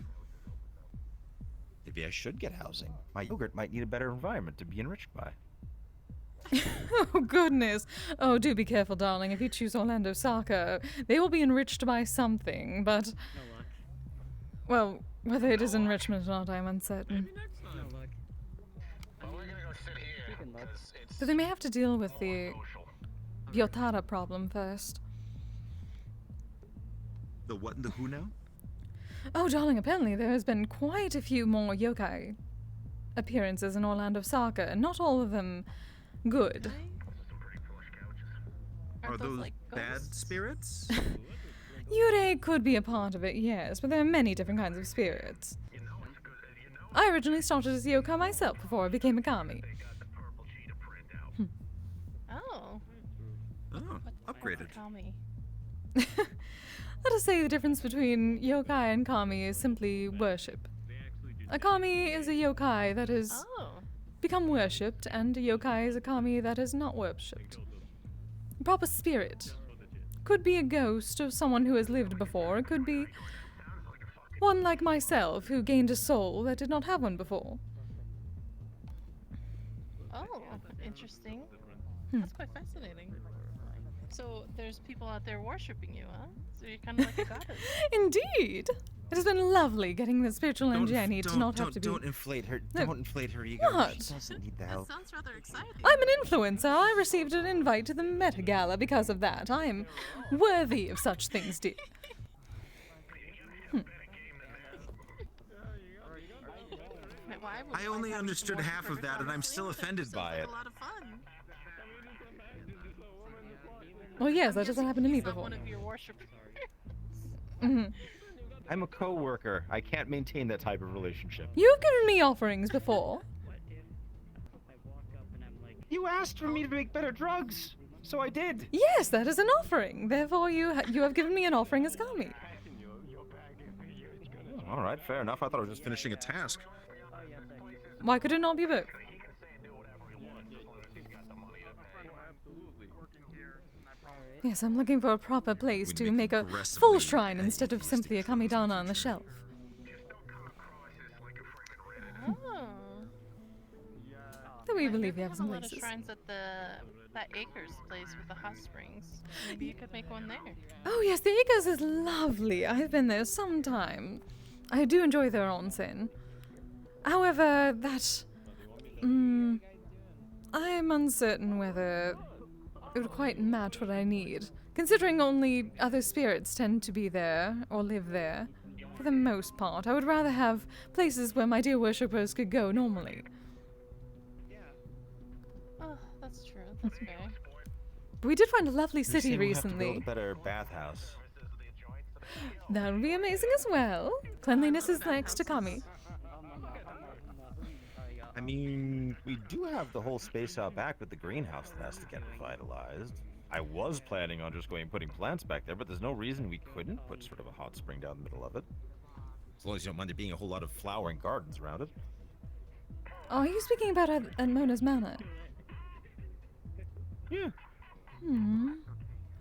Maybe I should get housing. My yogurt might need a better environment to be enriched by. Oh, goodness. Oh, do be careful, darling. If you choose Orlando Saka, they will be enriched by something, but... Well, whether it is enrichment or not, I'm uncertain. But they may have to deal with the Yotara problem first. The what and the who now? Oh, darling, apparently there has been quite a few more yokai appearances in Orlando Saka, and not all of them good. Are those bad spirits? Yurei could be a part of it, yes, but there are many different kinds of spirits. I originally started as a yokai myself before I became a kami. Oh. Oh, upgraded. Kami. Let us say the difference between yokai and kami is simply worship. A kami is a yokai that has become worshipped, and a yokai is a kami that is not worshipped. A proper spirit. Could be a ghost of someone who has lived before. It could be one like myself who gained a soul that did not have one before. Oh, interesting. That's quite fascinating. So there's people out there worshipping you, huh? So you're kind of like a goddess. Indeed! It has been lovely getting the spiritual energy I need to not have to be... Don't inflate her. No. Don't inflate her ego. What? She doesn't need the help. Sounds rather exciting. I'm an influencer. I received an invite to the Meta Gala because of that. I am worthy of such things, dear. I only understood half of that, and I'm still offended by it. Well, yes, that doesn't happen to me before. One of your worshippers. I'm a co-worker. I can't maintain that type of relationship. You've given me offerings before. You asked for me to make better drugs, so I did. Yes, that is an offering. Therefore, you have given me an offering as kami. All right, fair enough. I thought I was just finishing a task. Why could it not be both? Yes, I'm looking for a proper place to make a full shrine instead of simply a kamidana on the shelf. Oh. Do we believe we have some a lot of places? shrines at that Acres place with the hot springs. Maybe you could make one there. Oh yes, the Acres is lovely. I've been there sometime. I do enjoy their onsen. However, that... I'm uncertain whether it would quite match what I need, considering only other spirits tend to be there or live there. For the most part, I would rather have places where my dear worshippers could go normally. Oh, that's true. That's fair. But we did find a lovely You're city saying we'll have to recently. build a better bathhouse. That would be amazing as well. Cleanliness is next to kami. I mean, we do have the whole space out back with the greenhouse that has to get revitalized. I was planning on just going and putting plants back there, but there's no reason we couldn't put sort of a hot spring down the middle of it. As long as you don't mind there being a whole lot of flowering gardens around it. Oh, are you speaking about at Mona's Manor? Yeah.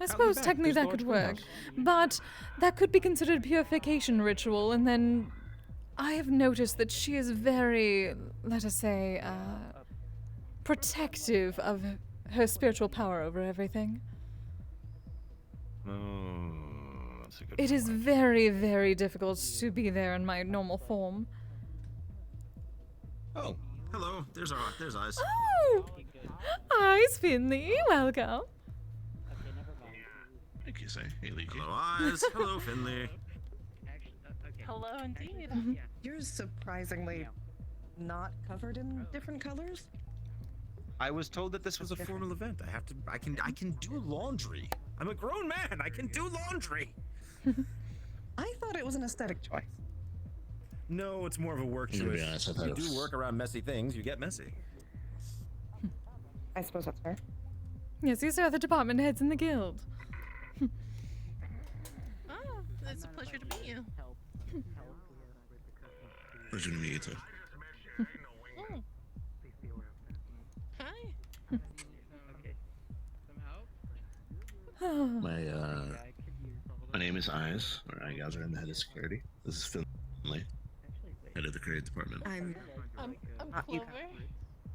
I suppose technically that could work, but that could be considered purification ritual, and then I have noticed that she is very, let us say, protective of her spiritual power over everything. That's a good It is very, very difficult to be there in my normal form. Oh, hello. There's Eyes. Oh! Eyes, Finley. Welcome. Hey, Kise. Hey, Leaky. Hello, Eyes. Hello, Finley. Hello, indeed. You're surprisingly not covered in different colors. I was told that this was a formal event. I can do laundry. I'm a grown man. I can do laundry. I thought it was an aesthetic choice. No, it's more of a work To be choice. honest, I thought You it was- do work around messy things, you get messy. I suppose that's fair. Yes, these are the department heads in the guild. Oh, it's a pleasure to meet you. Pleasure to meet you too. Oh. Hi. My name is Eyes, or Eye Gouger. I'm the head of security. This is Finley, head of the creative department. I'm Clover.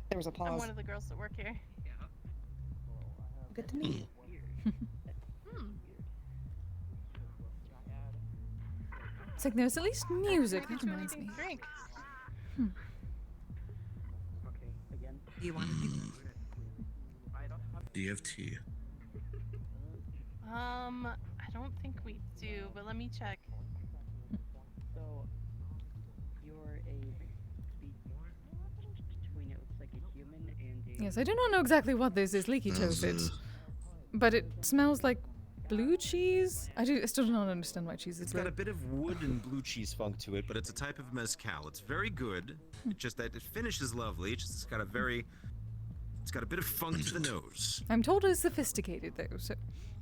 There was a pause. I'm one of the girls that work here. Good to meet you. It's like there's at least music. That reminds me. Drink. You want Do you have tea? I don't think we do, but let me check. So, you're a between it looks like a human and a... Yes, I do not know exactly what this is, leaky toasted, but it smells like blue cheese. I still do not understand why cheese is It's blue. got a bit of wood and blue cheese funk to it, but it's a type of mezcal. It's very good. It's just that it finishes lovely. It's got a bit of funk to the nose. I'm told it's sophisticated though, so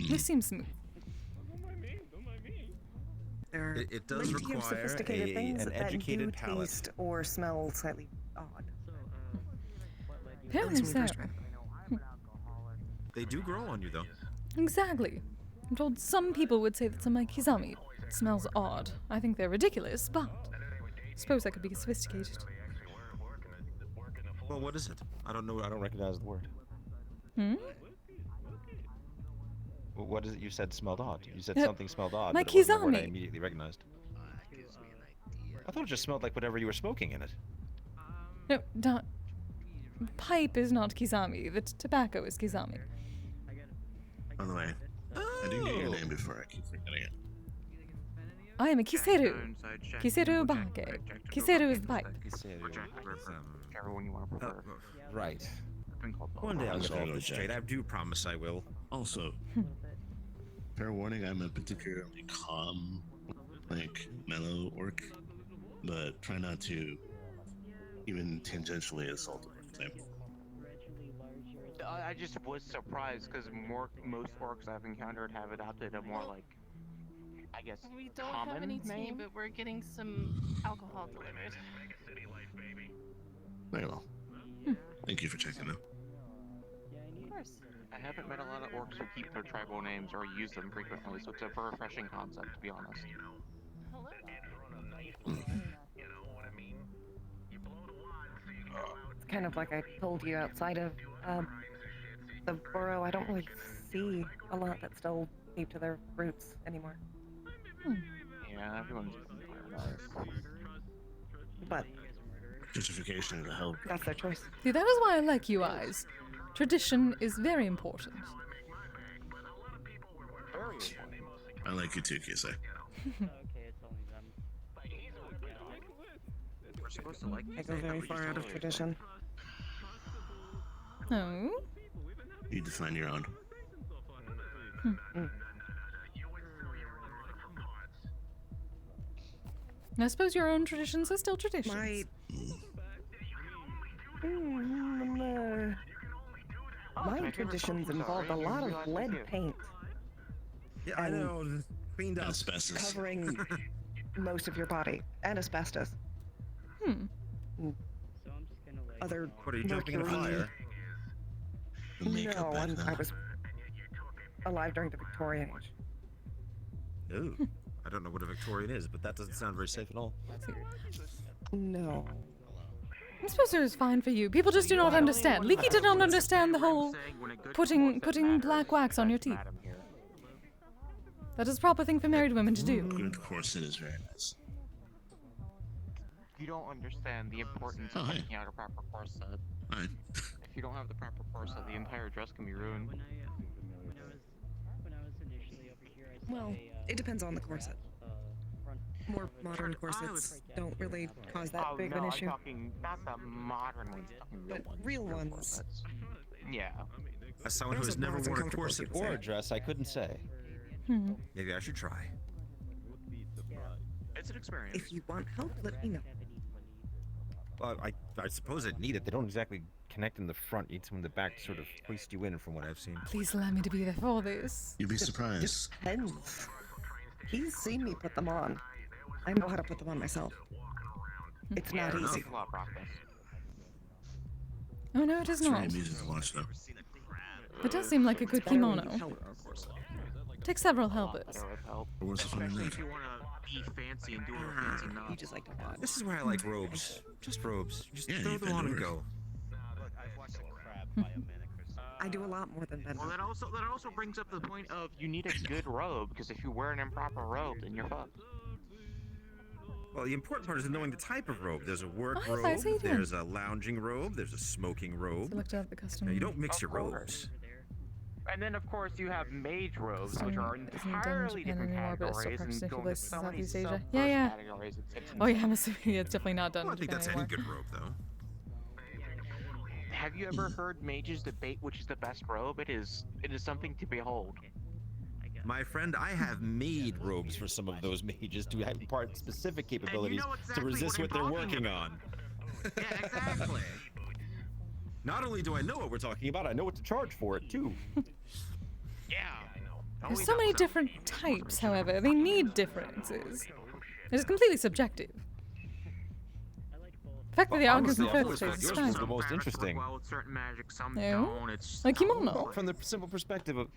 this seems smooth. There It does plenty of require sophisticated things an that educated do palate. taste or smell slightly odd. Apparently so. They do grow on you, though. Exactly. I'm told some people would say that some of my kizami smells odd. I think they're ridiculous, but I suppose that could be sophisticated. Well, what is it? I don't know. I don't recognize the word. What is it you said smelled odd? You said Uh, something smelled odd, my but it wasn't the word I kizami. immediately recognized. I thought it just smelled like whatever you were smoking in it. No, not. Pipe is not kizami. The tobacco is kizami. By the way, I didn't get your name before. I keep forgetting it. I am a kiseru. Kiseru bake. Kiseru is the pipe. Whichever one you want to prefer. Right. I've been called both. One day I'll I'll get all go this Jack. straight. I do promise I will. Also, fair warning, I'm a particularly calm, mellow orc, but try not to even tangentially assault a same. I just was surprised because most orcs I've encountered have adopted a more I guess We don't common have any tea, name. but we're getting some alcohol delivered. Very well. Thank you for checking though. Of course. I haven't met a lot of orcs who keep their tribal names or use them frequently, so it's a refreshing concept, to be honest. It's kind of like I told you outside of the borough. I don't really see a lot that still keep to their roots anymore. Yeah, everyone's nice. But Justification is a help. that's their choice. See, that is why I like you eyes. Tradition is very important. I like you too, Kise. We're supposed to like I go very far out of tradition. Oh? You define your own. I suppose your own traditions are still traditions. My traditions involved a lot of lead paint. Yeah, I know. Cleaned up. Asbestos. Covering most of your body. And asbestos. Other What, are you jumping in a fire? No, I was alive during the Victorian age. Ooh. I don't know what a Victorian is, but that doesn't sound very safe at all. No. I suppose it was fine for you. People just do not understand. Leaky did not understand the whole putting black wax on your teeth. That is a proper thing for married women to do. Good corset is very nice. You don't understand the importance of picking out a proper corset. Fine. If you don't have the proper corset, the entire dress can be ruined. When I was initially over here, I saw Well, it depends on the corset. More modern corsets don't really cause that big of an issue. I'm talking not the modern ones, But real ones. Yeah. As someone who has never worn a corset Or a dress, I couldn't say. Maybe I should try. It's an experience. If you want help, let me know. Well, I suppose I'd need it. They don't exactly connect in the front. You need someone in the back to sort of hoist you in, from what I've seen. Please allow me to be there for this. You'd be surprised. Depends. He's seen me put them on. I know how to put them on myself. It's not easy. Oh no, it is not. It's very amusing to watch, though. It does seem like a good kimono. Take several helpers. What's the fun in that? If you want to be fancy and do a fancy knob. You just like to watch. This is why I like robes. Just robes. Just Yeah, throw you've them been on to and work. go. I do a lot more than bend. Well, that also brings up the point of you need a good robe, because if you wear an improper robe, then you're fucked. Well, the important part is knowing the type of robe. There's a work Oh, hi, robe, Kise, how you doing? there's a lounging robe, there's a smoking So robe. looked at the custom. Now, you don't mix Of your course. robes. And then, of course, you have mage robes, Custom which are isn't done in entirely Japan different anymore, but it's still categories practiced in and a few go into places in so many Southeast Asia. sub-first Yeah, yeah. categories. It's Oh yeah, I'm assuming it's definitely not done Well, I in think Japan that's anymore. any good robe, though. Have you ever heard mages debate which is the best robe? It is something to behold. My friend, I have made robes for some of those mages to impart specific capabilities exactly to resist what what I'm they're talking working on. Yeah, exactly. Not only do I know what we're talking about, I know what to charge for it, too. Yeah. There's so many different types, however. They need differences. It's completely subjective. The fact that the argument in the first place is yours fine. was the most interesting. Well, with certain magic, some No? don't. It's Like kimono. From the simple perspective of,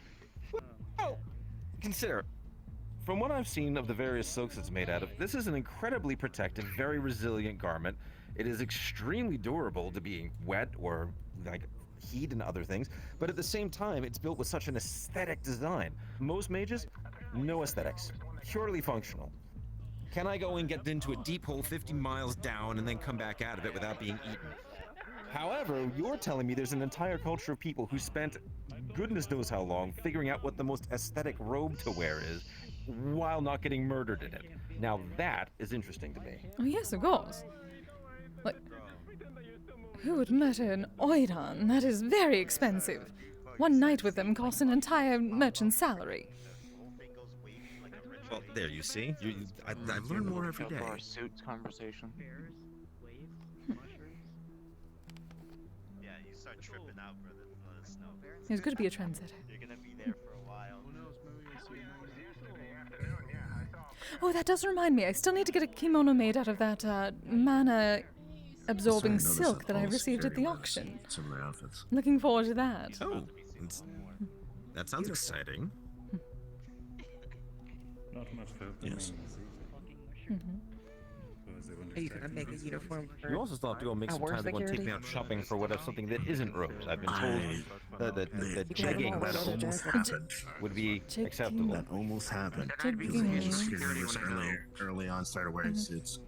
well, consider, from what I've seen of the various silks it's made out of, this is an incredibly protective, very resilient garment. It is extremely durable to being wet or like heat and other things, but at the same time, it's built with such an aesthetic design. Most mages, no aesthetics, purely functional. Can I go and get into a deep hole 50 miles down and then come back out of it without being eaten? However, you're telling me there's an entire culture of people who spent goodness knows how long figuring out what the most aesthetic robe to wear is while not getting murdered in it. Now that is interesting to me. Oh yes, of course. Like, who would murder an oidan? That is very expensive. One night with them costs an entire merchant's salary. Well, there you see. I've learned more every day. Our suits conversation. Yeah, you start tripping out, brother. Let us know. It's good to be a trendsetter. You're gonna be there for a while. Oh, that does remind me. I still need to get a kimono made out of that mana-absorbing silk that I received at the auction. Some of their outfits. Looking forward to that. Oh, that sounds exciting. Not much for Yes. Are you gonna make a uniform for You also still have to go make some our time to go and take me security? out shopping for something that isn't robes. I've been told that jegging That almost happened. would be acceptable. That almost happened. Jegging. Security was early on started wearing suits.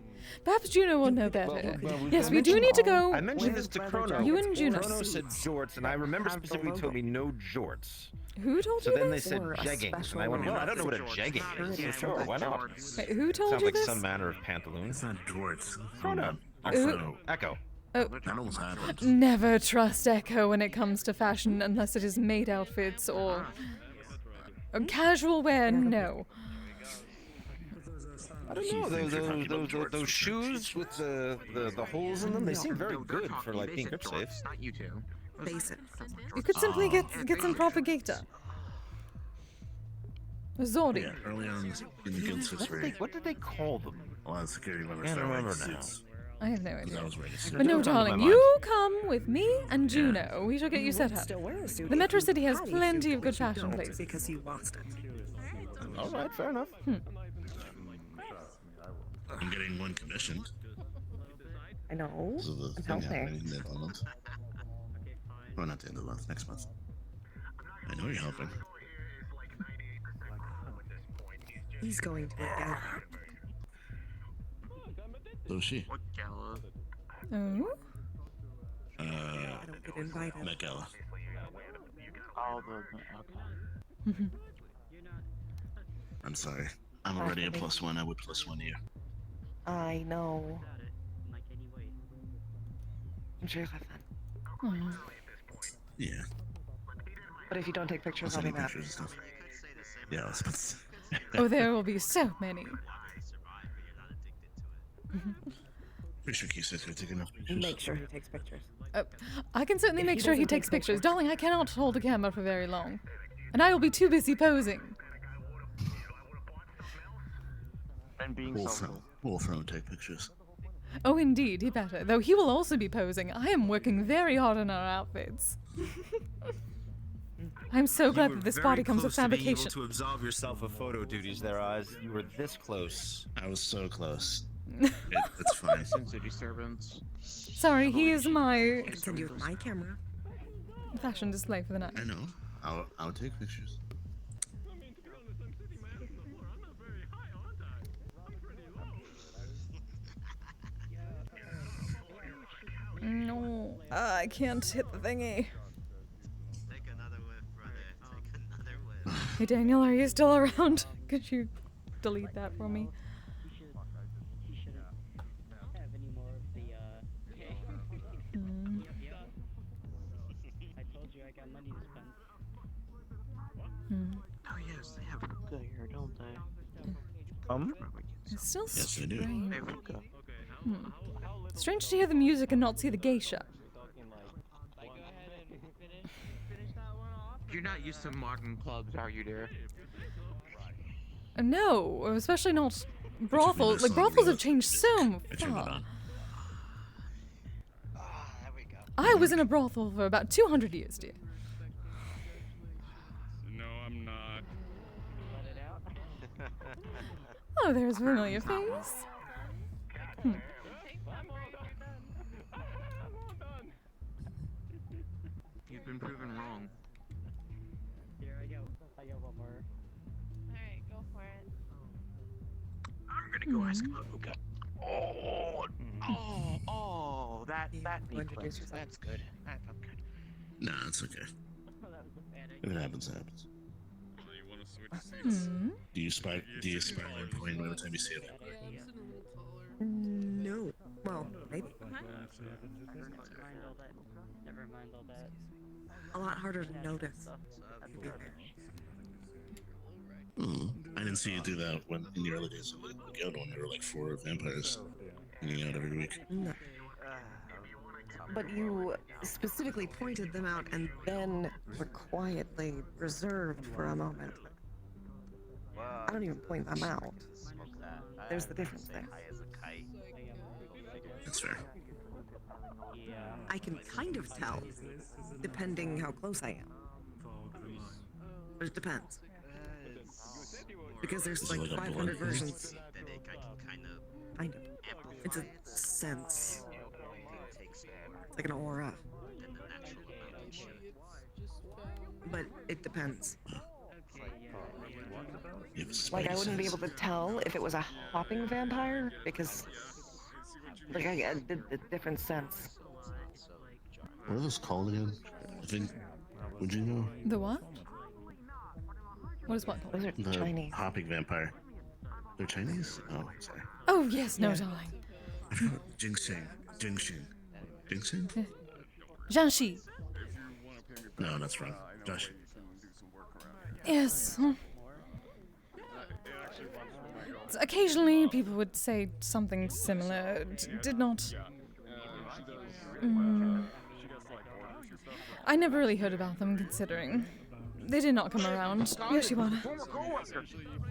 Perhaps Juno will know better. Well, Yes, we do need to go. I mentioned this to Chrono. You and Juno. Chrono said jorts, and I remember specifically told me no jorts. Who told So you then they this? said jeggings, and I went, well, I don't know what a jegging is. So sure, why not? Wait, who told Sounds you like this? some manner of pantaloon. It's not jorts. Chrono. Who- Echo. Oh, That almost happened. never trust Echo when it comes to fashion unless it is maid outfits or casual wear. No. I don't know, those shoes with the holes in them, they seem very good for like being grip safe. Not you two. basic. You could simply get some propagator. Zodi. Yeah, early on in the guild six What did they call them? a lot of security members Can't that were remember wearing now. suits. I have no idea. I was wearing a suit. But no, It's on my darling, mind. you come with me and Juno. We shall get you set up. Still wear a suit The if Metro you City has had a plenty suit, of good but you fashion don't places. because you lost it. All right, fair enough. I'm getting one commissioned. I know. Because of the I'm thing helping. happening at the end of the month. Well, not the end of the month, next month. I know you're helping. He's going to a gala. So is she. What gala? Oh? I don't get invited. Met Gala. Oh, okay. I'm sorry. I'm already a +1. I would +1 you. I know. I'm sure you'll have fun. Yeah. But if you don't take pictures, I'll be Sending mad. pictures and stuff. Yeah, I was about to say. Oh, there will be so many. Pretty sure Kise said take enough pictures. Make sure he takes pictures. I can certainly If make he sure he doesn't take takes pictures. pictures- Darling, I cannot hold a camera for very long. And I will be too busy posing. And being Wolfram will take pictures. Oh, indeed, he better. Though he will also be posing. I am working very hard on our outfits. I'm so glad that this body comes with Being able fabrication. to absolve yourself of photo duties there, Oz. You were this close. I was so close. It's fine. Sensory disturbance. Sorry, he is my I can send you with my camera. fashion display for the night. I know. I'll take pictures. No, I can't hit the thingy. Hey Daniel, are you still around? Could you delete that for me? Oh yes, they have hookah here, don't they? It's still Yes, they do. strange. They have hookah. Strange to hear the music and not see the geisha. You're not used to modern clubs, are you, dear? No, especially not brothels. Like, brothels have changed so far. I was in a brothel for about 200 years, dear. No, I'm not. Oh, there's a familiar face. You've been proven wrong. Here I go. I got one more. Alright, go for it. I'm gonna go ask about hookah. Oh, that neat place. That's good. That felt good. Nah, it's okay. If it happens, it happens. You want to switch seats? Do you spy on point every time you see it? No. Well, maybe. Never mind all that. A lot harder to notice. To be fair. I didn't see you do that when in the early days of the guild when there were like 4 vampires hanging out every week. No. But you specifically pointed them out and then were quietly reserved for a moment. I don't even point them out. There's the difference there. That's fair. I can kind of tell, depending how close I am. But it depends. Because there's like 500 versions. Kind of. It's a sense. It's like an aura. But it depends. Like, I wouldn't be able to tell if it was a hopping vampire, because like I get the different sense. What are those called again? I think. Would you know? The what? What is what called? Those are The Chinese. hopping vampire. They're Chinese? Oh, sorry. Oh, yes, no, Yeah. darling. I forgot. Ginseng. Ginseng? Jiangxi. No, that's wrong. Josh. Yes. Occasionally, people would say something similar. Did not. I never really heard about them, considering they did not come around. Yoshiwara.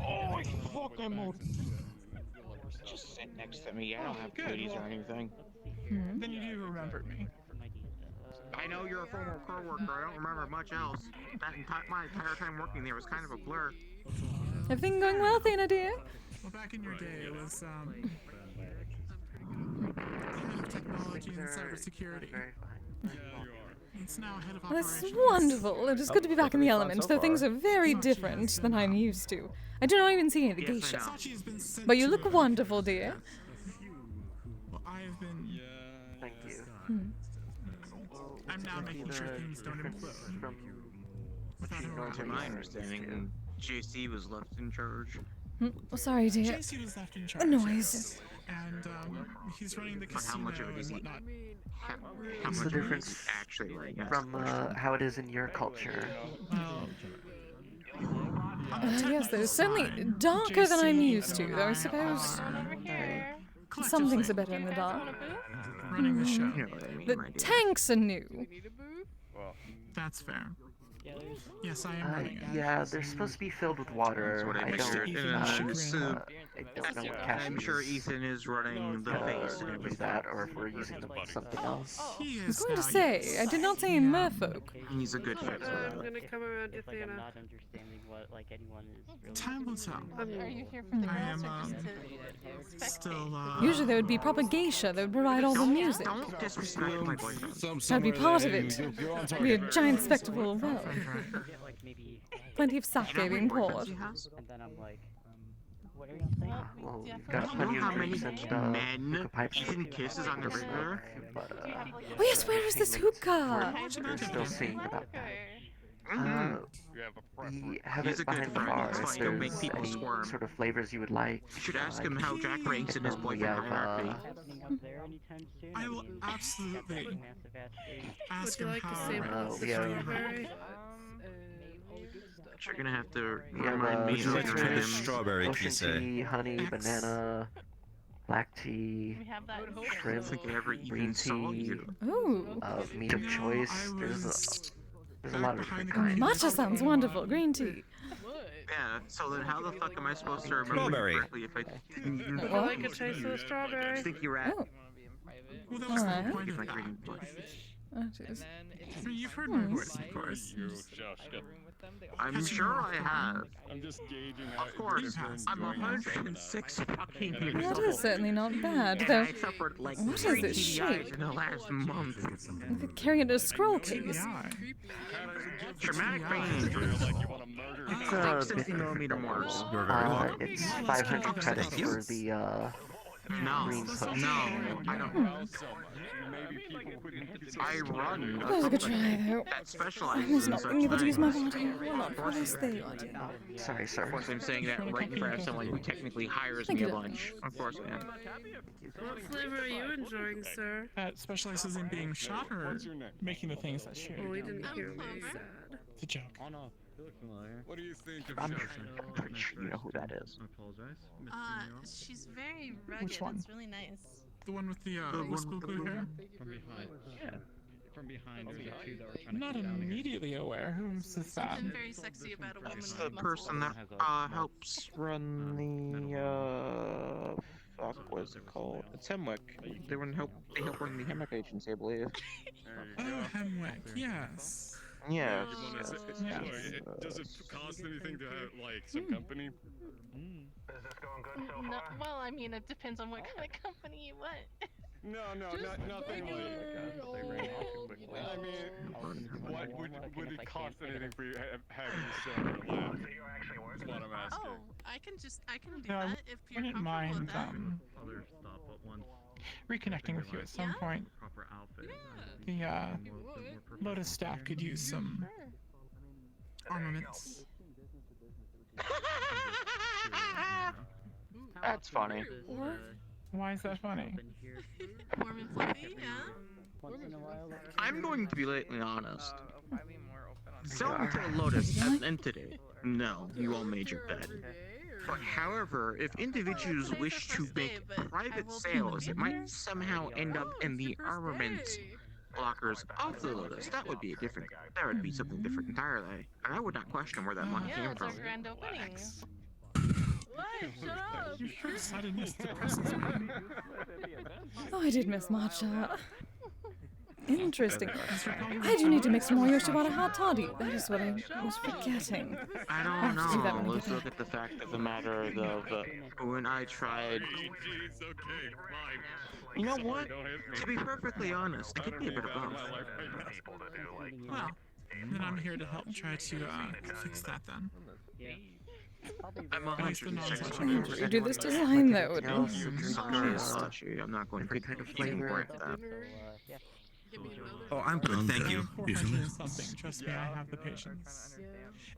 Oh, fuck, I'm old. Just sit next to me. I don't have goodies or anything. Then you do remember me. I know you're a former co-worker. I don't remember much else. My entire time working there was kind of a blur. Everything going well, Thana, dear? Well, back in your day, it was head of technology and cybersecurity. It's now head of operations. That's wonderful. It is good to be back in the element, though things are very different than I'm used to. I do not even see any of the geisha. But you look wonderful, dear. Well, I have been... Thank you. I'm now making sure things don't implode. To my understanding, JC was left in charge. Oh, sorry, dear. JC was left in charge. A noise. And he's running the casino How much of it is and he? whatnot. What's the difference actually from how it is in your culture? Yes, they're certainly darker than I'm used to, though I suppose some things are better in the dark. Running the show. The tanks are new. That's fair. Yes, I am running it. Yeah, they're supposed to be filled with water. I don't know what cash I'm sure Ethan is running the face and everything. that, or if we're using them for something else. He I was is going to now, say, yes. I did not say merfolk. He's a good fit for I'm that. gonna come around to Thana. I'm not understanding what like anyone is really. Time will tell. Are you here for the I girls am or just to spectate? still Usually there would be proper geisha that would provide all the music. Don't disrespect my boyfriend. That'd be part of it. It'd be a giant spectacle of wealth. Plenty of sake being poured. And then I'm like, what are you saying? Well, Yeah, we've for got now. plenty How of many drinks and men pipes Ethan kisses on the regular? But, Oh yes, where is this hookah? we're still seeing about that. We have He's it a good behind the friend. bar. That's If why he'll make there's people any squirm. sort of flavors you would like. You should ask him how Jack ranks in his we boyfriend have, hierarchy. Happening up there anytime soon? I will mean, absolutely massive ass state. ask him how... we have You're gonna have to we have remind me Would you like to of try him. the strawberry, ocean Kise? tea, honey, X. banana, black tea, We have that. shrimp, I think I ever green even saw tea, you. Ooh. meat of No, choice. I There's was a lot of back different behind kinds. the Matcha sounds wonderful. Green tea. Yeah, so then how the fuck am I supposed to remember Strawberry. you correctly if I... Uh-huh. What? Like a taste of the strawberry. I think you're at... Oh. Well, that was the Alright. point of Like that. reading books. Oh, jeez. I mean, you've heard my voice, of course. I'm sure I have. I'm just gauging how Of course, You have. I'm 106 fucking years That old. is certainly not bad, And though. I suffered like What is 3 this TBIs shape? in the last month. You could carry it in a scroll case. TBI. Traumatic brain injuries. It's Take 60mm mortars. You're very welcome. it's 500 credits Thank you. for the No, green push. no, I don't. I run That was a good try, though. that I specializes was in not such being able to use my things. body. Well, not for this thing, I did. Sorry, sir. Of course, I'm saying that right in front of someone who technically hires Thank me a you. bunch. Of course I am. What flavor are you enjoying, sir? That specializes in being shot or making the things that shoot. We didn't hear me. It's a joke. Oh no, you look familiar. What do you think of I'm Chelsea? pretty sure you know who that is. I apologize. She's very rugged. Which one? It's really nice. The one with the one whistle with the blue blue hair? From behind. Yeah. From behind, there's a two that were trying I'm not immediately aware. Who's this that? Something very sexy about a woman It's with the muscles. person that helps run the fuck, what is it called? It's Hemwick. They help run the Hemwick agency, I believe. Oh, Hemwick, yes. Yeah. Does it cost anything to have like some company? No, well, I mean, it depends on what kind of company you want. No, nothing like. I mean, what would it cost anything for you having a silver lab? That's what I'm asking. Oh, I can do No, I that if you're wouldn't comfortable with mind that. reconnecting with you at some point. The Lotus staff could use some armaments. That's funny. Why is that funny? Warm and fluffy, yeah. I'm going to be blatantly honest. Selling to Lotus as an entity, no, you all made your bed. But however, if individuals wish to make private sales, it might somehow end up in the armament blockers of the Lotus, that would be a different. That would be something different entirely. And I would not question where that money Yeah, came it's from. our grand opening. What? Shut up! Your suddenness depresses me. Oh, I did miss matcha. Interesting. I do need to make some more Yoshiwara hot toddy. That is what I was forgetting. I don't know. Let's look at the fact of the matter, though. When I tried. You know what? To be perfectly honest, it could be a bit of both. Well, then I'm here to help try to fix that then. I'm At least the 100% You do this design though. I'm not going to even worry that. Oh, I'm good, thank you. Something. Trust me, I have the patience.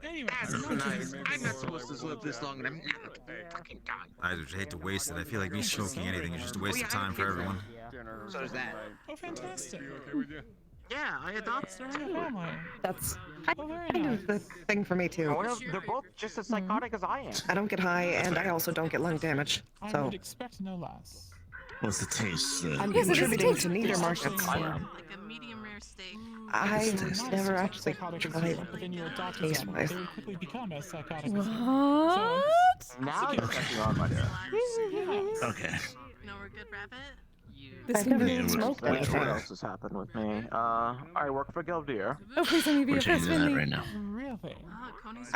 Anyway, That's nice. I'm not supposed to live this long, and I'm not fucking dying. I just hate to waste it. I feel like me smoking anything is just a waste of time for everyone. So is that. Oh, fantastic. Yeah, I adopted That's kind of the thing for me too. They're both just as psychotic as I am. I don't get high, and I also don't get lung damage. I So would expect no less. What's the taste? I'm Yes, it is contributing tasty. to neither markets. Like a medium rare steak. I've never actually tried But then you adopt them, taste-wise. they would quickly become as psychotic as you. What? Now you're catching on, my dear. Okay. No, we're good, Rabbit? This I've can never be. even smoked What anything. else has happened with me? I work for Gildir. Oh, please let me be We're a first changing that Finley. right now. Really? Oh, Coney's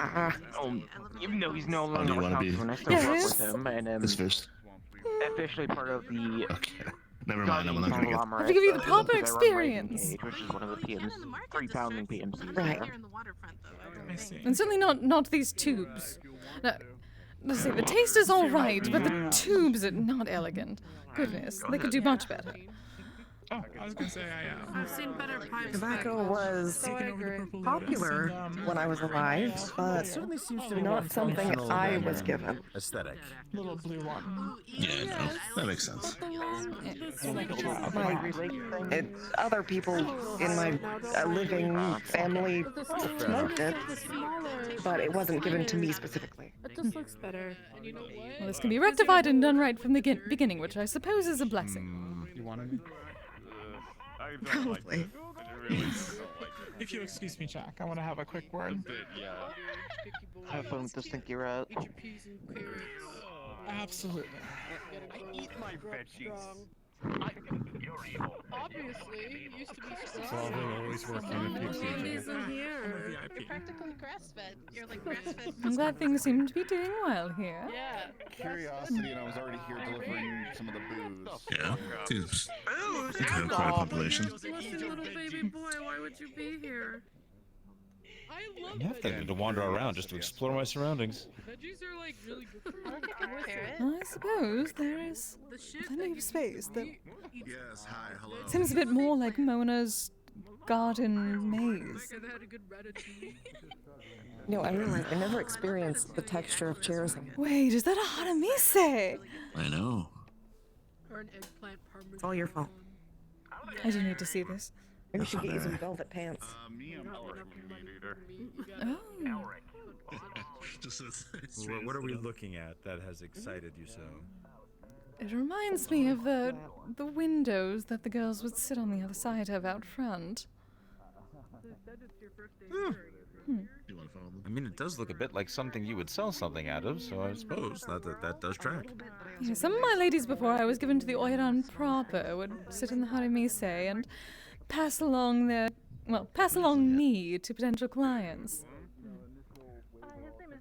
Even though he's no do longer you with wanna be- Councilman, I still Yes. work with him, and am This first. officially part of the Okay. Never mind. I'm not gonna get. I have to give you the proper experience. Which is one of the PMs, 3-pounding PMCs. Right. Here in the waterfront, though. I see. And certainly not these tubes. No, let's see, the taste is all right, but the tubes are not elegant. Goodness, they could do much better. Oh, I was gonna say I've seen better pipes. Tobacco was popular when I was alive, but not something I was given. Aesthetic. little blue one. Yeah, no, that makes sense. Other people in my living family smoked it, but it wasn't given to me specifically. It just looks better. Well, this can be rectified and done right from the beginning, which I suppose is a blessing. You wanted me? Probably. If you excuse me, Jack, I want to have a quick word. Have fun with the stinky rat. Absolutely. I eat my veggies. Obviously, used to be strong. Solving always working in peak season. Isn't here. You're practically grass-fed. You're like grass-fed. I'm glad things seem to be doing well here. Yeah. Curiosity, and I was already here delivering some of the booze. Yeah. Seems like quite a population. Lucky little baby boy, why would you be here? I love You have to wander around just to explore my surroundings. veggies are like really good for I suppose there is plenty of space that Yes, hi, hello. seems a bit more like Mona's garden maze. No, I realize I never experienced the texture of chairs. Wait, is that a haramise? I know. Or an eggplant parmesan. It's all your fault. I do need to see this. Maybe we should get you some velvet pants. Oh. What are we looking at that has excited you so? It reminds me of the windows that the girls would sit on the other side of out front. I mean, it does look a bit like something you would sell something out of, so I suppose that does track. Yeah, some of my ladies before I was given to the Oiran proper would sit in the haramise and pass along me to potential clients.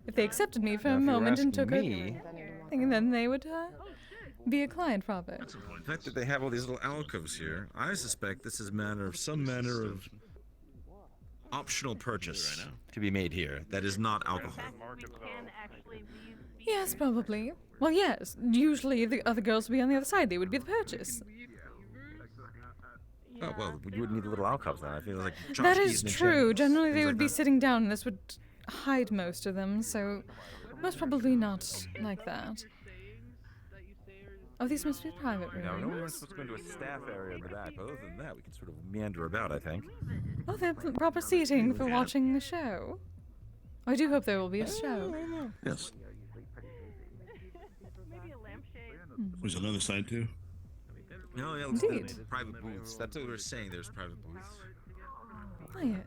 If they accepted me for Now, a if you were moment and asking took me- a thing, then they would be a client proper. The fact that they have all these little alcoves here, I suspect this is some manner of optional purchase to be made here that is not alcohol. Yes, probably. Well, yes. Usually the other girls would be on the other side. They would be the purchase. Oh, well, you wouldn't need the little alcoves then. I feel like That tchotchkes is and true. chimneys, Generally, they things would like be that. sitting down, and this would hide most of them, so most probably not like that. Oh, these must be private No, we weren't rooms. supposed to go into a staff area in the back, but other than that, we can sort of meander about, I think. Oh, they're proper seating for watching the show. I do hope there will be a show. Yes. There's another side too. No, yeah, Indeed. private booths. That's what we were saying. There's private booths. Oh, yes.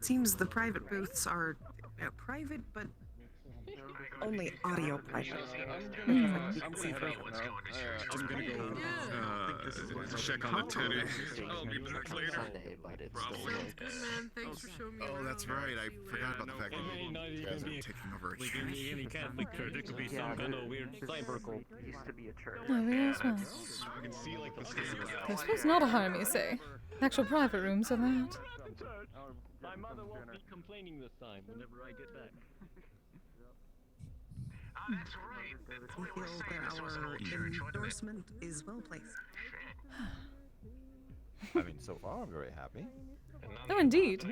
Seems the private booths are private, but only audio private. I'm gonna go check on the teddy. I'll be back later. Sounds good, man. Thanks for showing me Oh, around. that's right. I forgot about the fact that you guys are taking over a church. Any Catholic church, it could be some kind of weird cyber used to be a church. Oh, yes, well. I can see like the stained I suppose not a harm, you say. Actual private rooms are that. My mother won't be complaining this time whenever I get back. That's right. We feel that our endorsement is well placed. I mean, so far I'm very happy. Oh, indeed.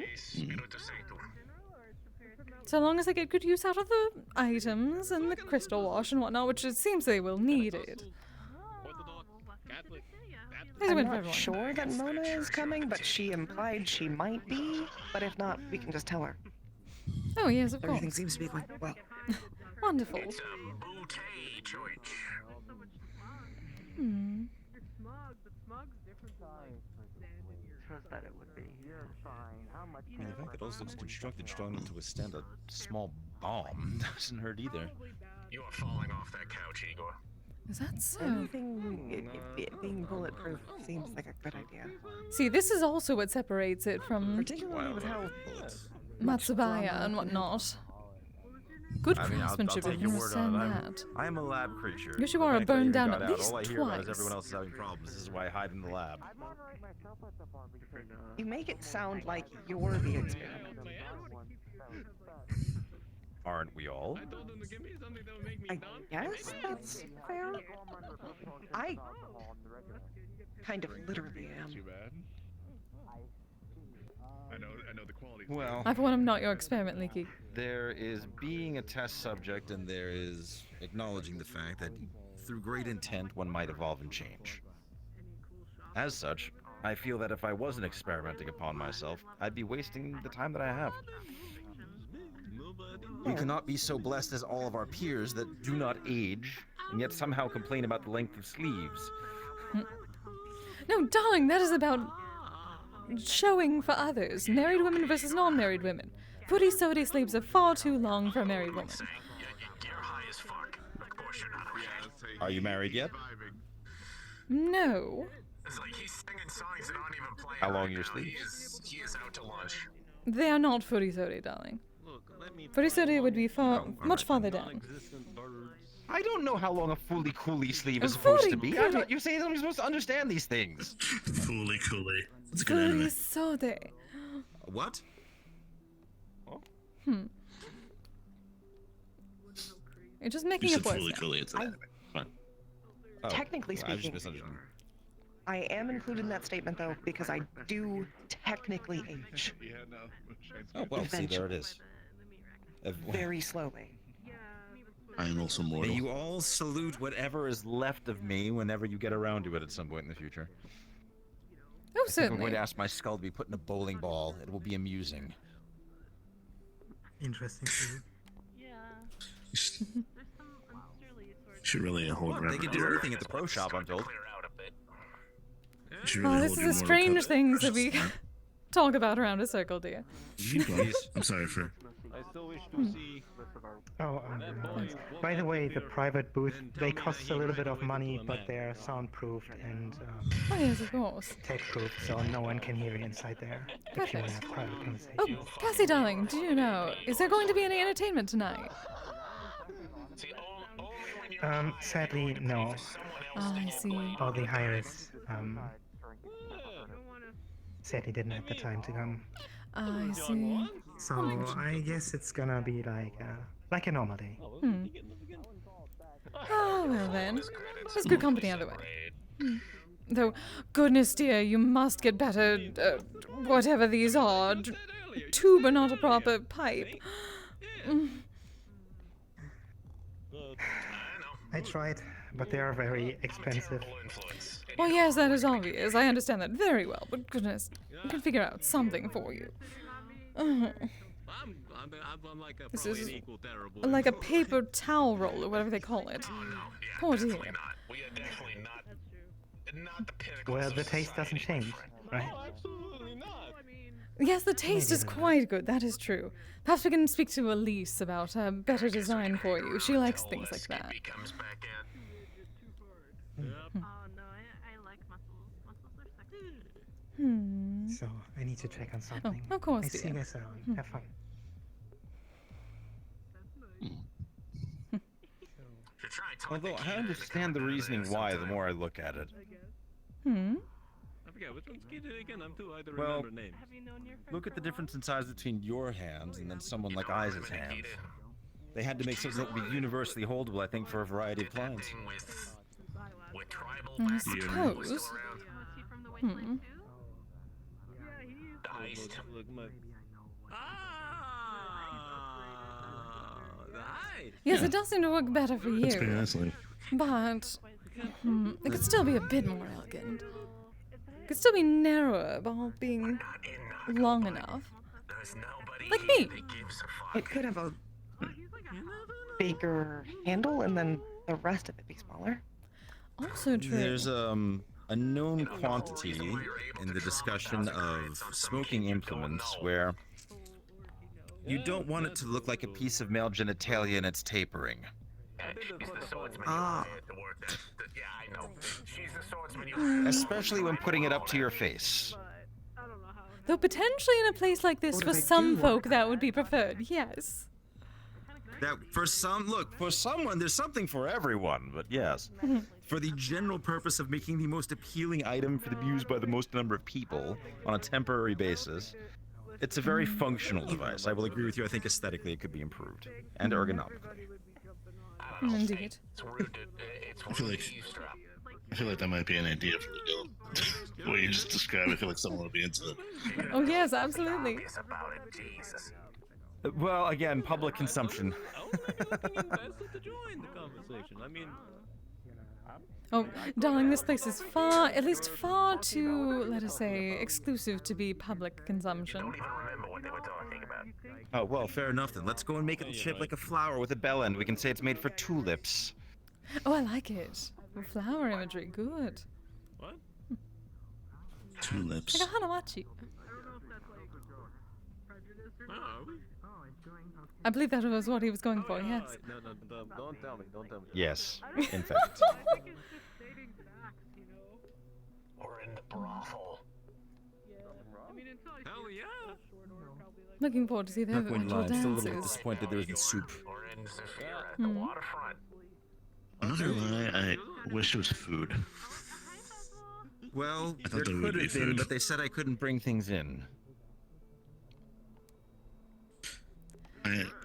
So long as they get good use out of the items and the crystal wash and whatnot, which it seems they will need it. I'm not sure that Mona is coming, but she implied she might be. But if not, we can just tell her. Oh, yes, of course. Everything seems to be going well. Wonderful. Hmm. Trust that it would be. You're fine. How much? The fact that also looks constructed strong enough to withstand a small bomb doesn't hurt either. You are falling off that couch, Igor. Is that so? Anything being bulletproof seems like a good idea. See, this is also what separates it from Particularly with how Matsubaya and whatnot. Good craftsmanship, I'll I take your word understand on it. that. I am a lab creature. Yes, you The are fact that I burned even down got at out, least all I hear about is twice. everyone else is having problems. This is why I hide in the lab. you make it sound like you're the experiment. Aren't we all? I guess that's fair. I kind of literally am. Too bad. I know the quality. Well, I for one am not your experiment, Leaky. there is being a test subject, and there is acknowledging the fact that through great intent, one might evolve and change. As such, I feel that if I wasn't experimenting upon myself, I'd be wasting the time that I have. We cannot be so blessed as all of our peers that do not age, and yet somehow complain about the length of sleeves. No, darling, that is about showing for others. Married women versus non-married women. Footy sody sleeves are far too long for a married woman. Are you married yet? No. How long are your sleeves? He is out to lunch. They are not footy sody, darling. Footy sody would be much farther down. I don't know how long a fully coolie sleeve is A supposed fully to be. I thought you say I'm supposed to understand these things. Fully coolie. That's a good Footy anime. sody. What? You're just making You up said words. fully now. coolie. It's an anime. Fine. Oh, Technically well, I just speaking, misunderstood. I am included in that statement though because I do technically age. Yeah, no. Oh, well, see, there it is. Very slowly. I am also May mortal. you all salute whatever is left of me whenever you get around to it at some point in the future. Oh, I'm certainly. going to ask my skull to be put in a bowling ball. It will be amusing. Interesting. Should really hold Look, around. they can do anything at the pro shop, I'm told. Should Oh, really this hold is your the Mortal strange Kombat things that versus we that. talk about around a circle, dear. I'm sorry for. I still wish to see. Oh, by the way, the private booth, they cost a little bit of money, but they're soundproofed and Oh, yes, of course. tech-proof, so no one can hear you inside there if you want to have private conversation. Oh, Cassie, darling, do you know, is there going to be any entertainment tonight? Sadly, no. Oh, I see. All the hires, sadly didn't have the time to come. I see. So I guess it's gonna be like a normal day. Oh, well then. There's good company either way. Though, goodness dear, you must get better, whatever these are. Tube are not a proper pipe. I tried, but they are very expensive. Well, yes, that is obvious. I understand that very well, but goodness, I can figure out something for you. I'm like This probably is an equal terrible. like a paper towel roll or whatever they call it. Poor dear. Well, the taste doesn't change, right? Yes, the taste is quite good. That is true. Perhaps we can speak to Elise about a better design for you. She likes things like that. So I need to check on something. of course, I see you dear. guys around. Have fun. Although I understand the reasoning why the more I look at it. I forget which one's Kise again. I'm too high to Well, remember names. look at the difference in size between your hands and then someone like Isa's hands. They had to make something that would be universally holdable, I think, for a variety of clients. I suppose. Yes, it does seem to work better for That's you. very nicely. But it could still be a bit more elegant. It could still be narrower while being long enough. Like me. It could have a bigger handle and then the rest of it be smaller. Also true. There's a known quantity in the discussion of smoking implements where you don't want it to look like a piece of male genitalia in its tapering. Especially when putting it up to your face. Though potentially in a place like this, for some folk, that would be preferred. Yes. That for someone, there's something for everyone, but yes. For the general purpose of making the most appealing item for the used by the most number of people on a temporary basis, it's a very functional device. I will agree with you. I think aesthetically it could be improved and ergonomically. Indeed. I feel like that might be an idea for the guild. The way you just described it, I feel like someone would be into it. Oh yes, absolutely. Well, again, public consumption. Oh, darling, this place is at least far too, let us say, exclusive to be public consumption. Oh, well, fair enough then. Let's go and make it shaped like a flower with a bell end. We can say it's made for tulips. Oh, I like it. Flower imagery, good. What? Tulips. Like a Hanamachi. I believe that was what he was going for, yes. No, don't tell me, don't tell me. Yes, in fact. Or in the brothel. Hell yeah! Looking forward to see their Not going to lie, I'm virtual still a little bit dances. disappointed there isn't soup. Another lie, I wish it was food. Well, I there thought there would could be have been, food. but they said I couldn't bring things in.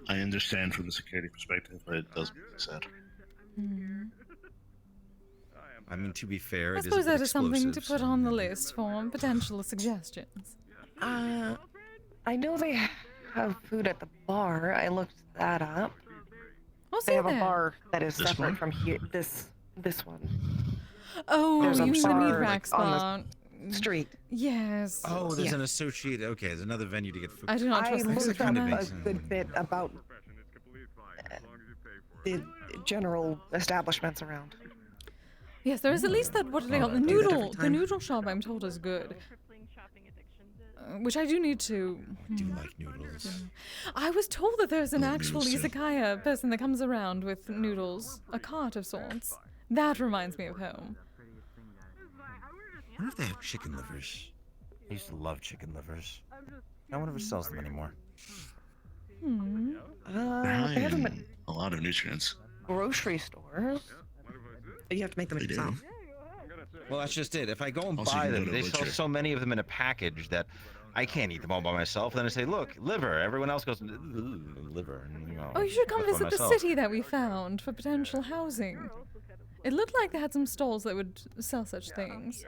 I understand from the security perspective, but it does make me sad. I mean, to be fair, I it is a suppose bit that is something to explosive, put on the list for potential suggestions. I know they have food at the bar. I looked that up. Oh, They have say a that. bar that is This separate one? from here. This one. Oh, There's a you mean the meat bar, rack like, on spot? the street. Yes. Oh, there's Yeah. an associated. Okay, there's another venue to get food. I do not I trust this looked kind up of a good bit about the general establishments around. Yes, there is at least that. What do they call it? The Do that every noodle? The time. noodle shop, I'm told, is good. Which I do need to. I do like noodles. I was told that there's an I love actual noodles too. izakaya person that comes around with noodles, a cart of sorts. That reminds me of home. I wonder if they have chicken livers. I used to love chicken livers. No one ever sells them anymore. They High have them in at a lot of nutrients. grocery stores. But you have to make them They do. yourself. Well, that's just it. If I go and Also, you buy can go them, to a they sell butcher. so many of them in a package that I can't eat them all by myself. Then I say, look, liver. Everyone else goes, liver. And, you know, Oh, you should come that's by visit the myself. city that we found for potential housing. It looked like they had some stalls that would sell such things.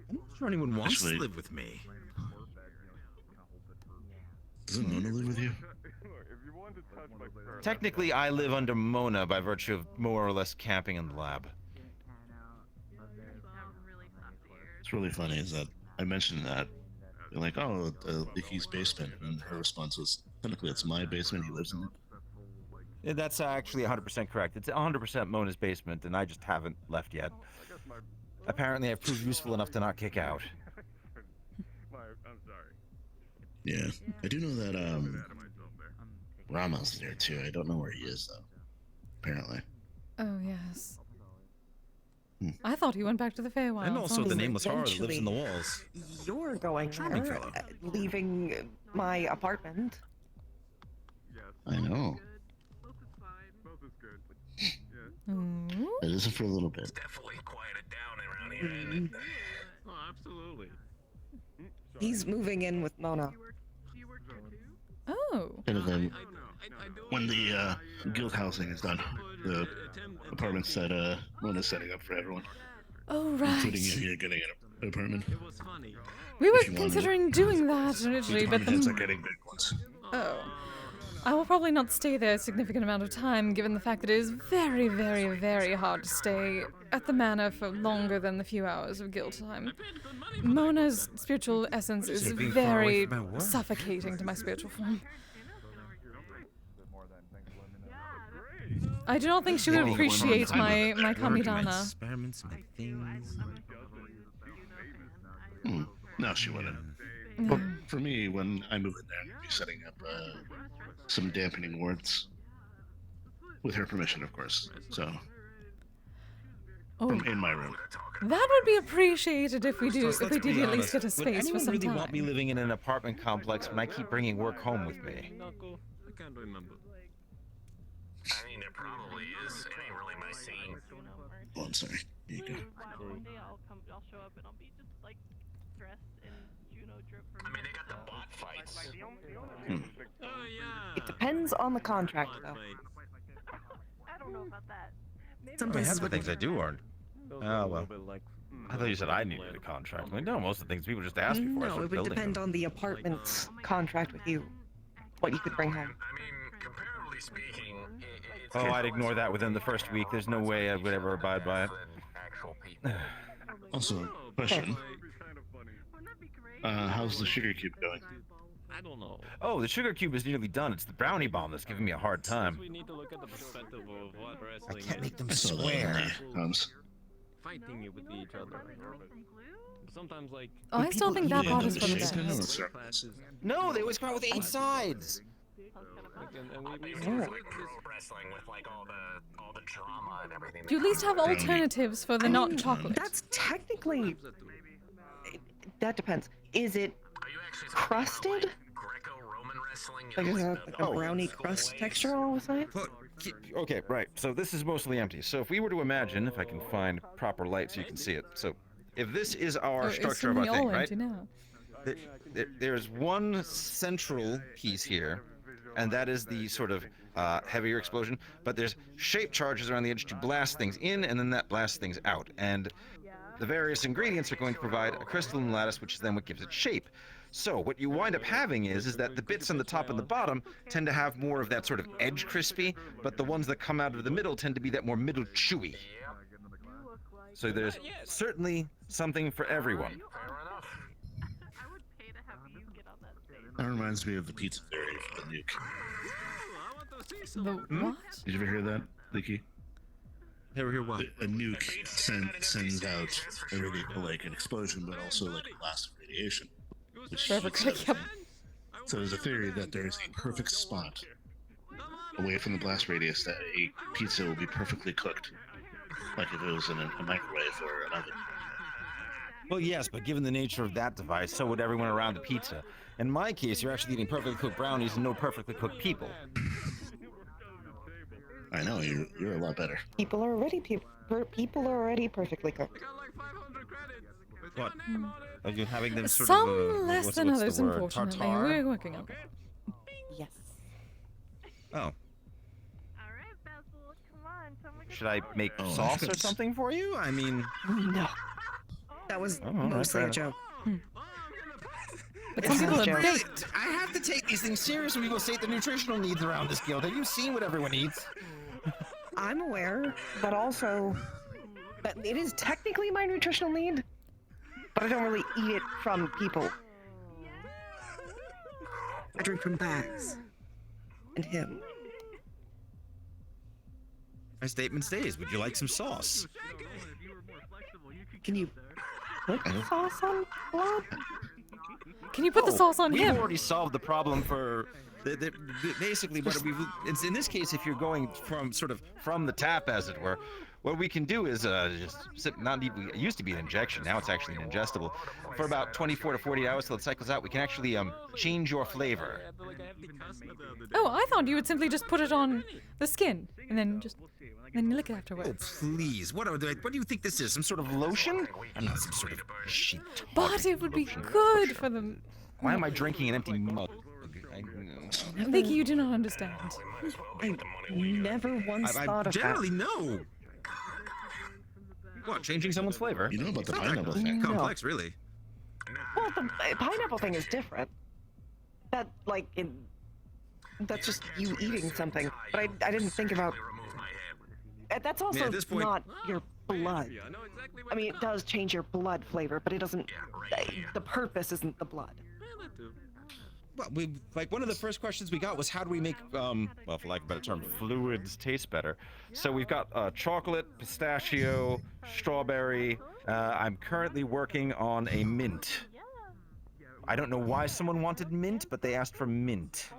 I'm not sure anyone wants Actually- to live with me. Doesn't Mona live with you? Technically, I live under Mona by virtue of more or less camping in the lab. It's really funny is that I mentioned that. They're like, oh, Licky's basement. And her response was, technically, it's my basement. He lives in it. That's actually 100% correct. It's 100% Mona's basement, and I just haven't left yet. Apparently, I've proved useful enough to not kick out. I'm sorry. Yeah, I do know that Rama's there too. I don't know where he is though. Apparently. Oh, yes. I thought he went back to the Feywild. And also the honestly. nameless horror that lives in the walls. You're going Charming there, fellow. leaving my apartment. I know. It isn't for a little bit. Definitely quieted down around here, isn't it? Oh, absolutely. He's moving in with Mona. Oh. Kind of when the guild housing is done, the apartments that Mona's setting up for everyone. Oh, right. Including you here getting an apartment. We were If you wanted considering doing that originally, but Apartment heads are then... getting big ones. Oh. I will probably not stay there a significant amount of time, given the fact that it is very, very, very hard to stay at the manor for longer than the few hours of guild time. Mona's spiritual essence is very suffocating to my spiritual form. I do not think she would appreciate my Kamidana. Experiments, my things. No, she wouldn't. But for me, when I move in there, I'm going to be setting up some dampening wards. With her permission, of course. So, from in my room. That would be appreciated if we did at least get a Would space anyone for some really time. want me living in an apartment complex when I keep bringing work home with me? I can't remember. I mean, there probably is. It ain't really my scene. Oh, I'm sorry. Here you go. One day I'll show up and I'll be just like dressed in Juno drip from. I mean, they got the bot fights. Oh yeah. It depends on the contract, though. I don't know about that. Some Oh, places half the would- things I do aren't. Oh, well. I thought you said I needed a contract. I mean, no, most of the things people just ask me for. I No, start it would building depend them. on the apartment's contract with you. What you could bring home. Comparatively speaking, it's Oh, I'd ignore that within the first week. There's no way I would ever abide by it. actual people. Also, question. How's the sugar cube going? I don't know. Oh, the sugar cube is nearly done. It's the brownie bomb that's giving me a hard time. We need to look at the perspective of what I wrestling can't is. make them I saw that swear. on the Fighting with each other. Sometimes like. Oh, I still think that Yeah, part no, is for the it's- best. Classes. No, they always come out with 8 sides. Like, and we Pro wrestling with like all the drama and everything. Do you at least have alternatives for the not chocolate? That's technically. That depends. Is it crusted? Like is it like a brownie crust texture all of a sudden? Okay, right. So this is mostly empty. So if we were to imagine, if I can find proper light so you can see it. So if this is our It's structure of our suddenly thing, all right? empty now. There's one central piece here, and that is the sort of heavier explosion. But there's shape charges around the edge to blast things in, and then that blasts things out. And the various ingredients are going to provide a crystalline lattice, which is then what gives it shape. So what you wind up having is that the bits on the top and the bottom tend to have more of that sort of edge crispy, but the ones that come out of the middle tend to be that more middle chewy. So there's certainly something for everyone. That reminds me of the pizza theory for the nuke. The what? Did you ever hear that, Leaky? Ever hear what? A nuke sends out like an explosion, but also like a blast of radiation. Which Forever quick, yep. So there's a theory that there's a perfect spot away from the blast radius that a pizza will be perfectly cooked, like if it was in a microwave or an oven. Well, yes, but given the nature of that device, so would everyone around the pizza. In my case, you're actually eating perfectly cooked brownies and no perfectly cooked people. I know, you're a lot better. People are already perfectly cooked. What? Are you having them sort Some of less what's than the others, word? unfortunately. Tartare? We're working on it. Yes. Oh. Should I make Oh, sauce or that's- something for you? I mean... No. That was all right, mostly fair a joke. But some people are Really, baked. I have to take these things serious when we go state the nutritional needs around this guild. Have you seen what everyone eats? I'm aware, but also that it is technically my nutritional need, but I don't really eat it from people. I drink from bags. And him. My statement stays. Would you like some sauce? Can you put sauce on blood? Can you put the sauce on we've him? already solved the problem for basically what we've. In this case, if you're going from the tap, as it were, what we can do is not even. It used to be an injection. Now it's actually an ingestible. For about 24 to 40 hours till it cycles out, we can actually change your flavor. Oh, I thought you would simply just put it on the skin and then you lick it afterwards. Oh please! What do you think this is? Some sort of lotion? I'm not some sort of sheep. But it would be good for them. Why am I drinking an empty mug? Vicky, you do not understand. I never once thought of generally no. What, changing someone's flavor? You know about the It's not pineapple that thing. complex, really. Well, the pineapple thing is different. That's just you eating something. But I didn't think about. That's also at this point, not your blood. I mean, it does change your blood flavor, but it doesn't. The purpose isn't the blood. Well, one of the first questions we got was how do we make, well, for lack of a better term, fluids taste better. So we've got chocolate, pistachio, strawberry. I'm currently working on a mint. I don't know why someone wanted mint, but they asked for mint.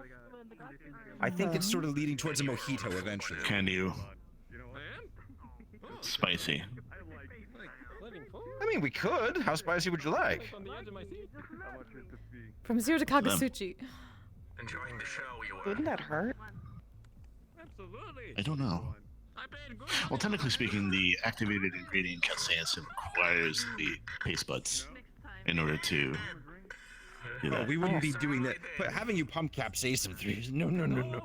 I think it's sort of leading towards a mojito eventually. Can you? Spicy. I mean, we could. How spicy would you like? From zero to Kagasuchi. Enjoying the show, you Wouldn't that hurt? I don't know. Well, technically speaking, the activated ingredient Kise requires the taste buds in order to do that. We wouldn't be doing that. But having you pump capsaicin through. No.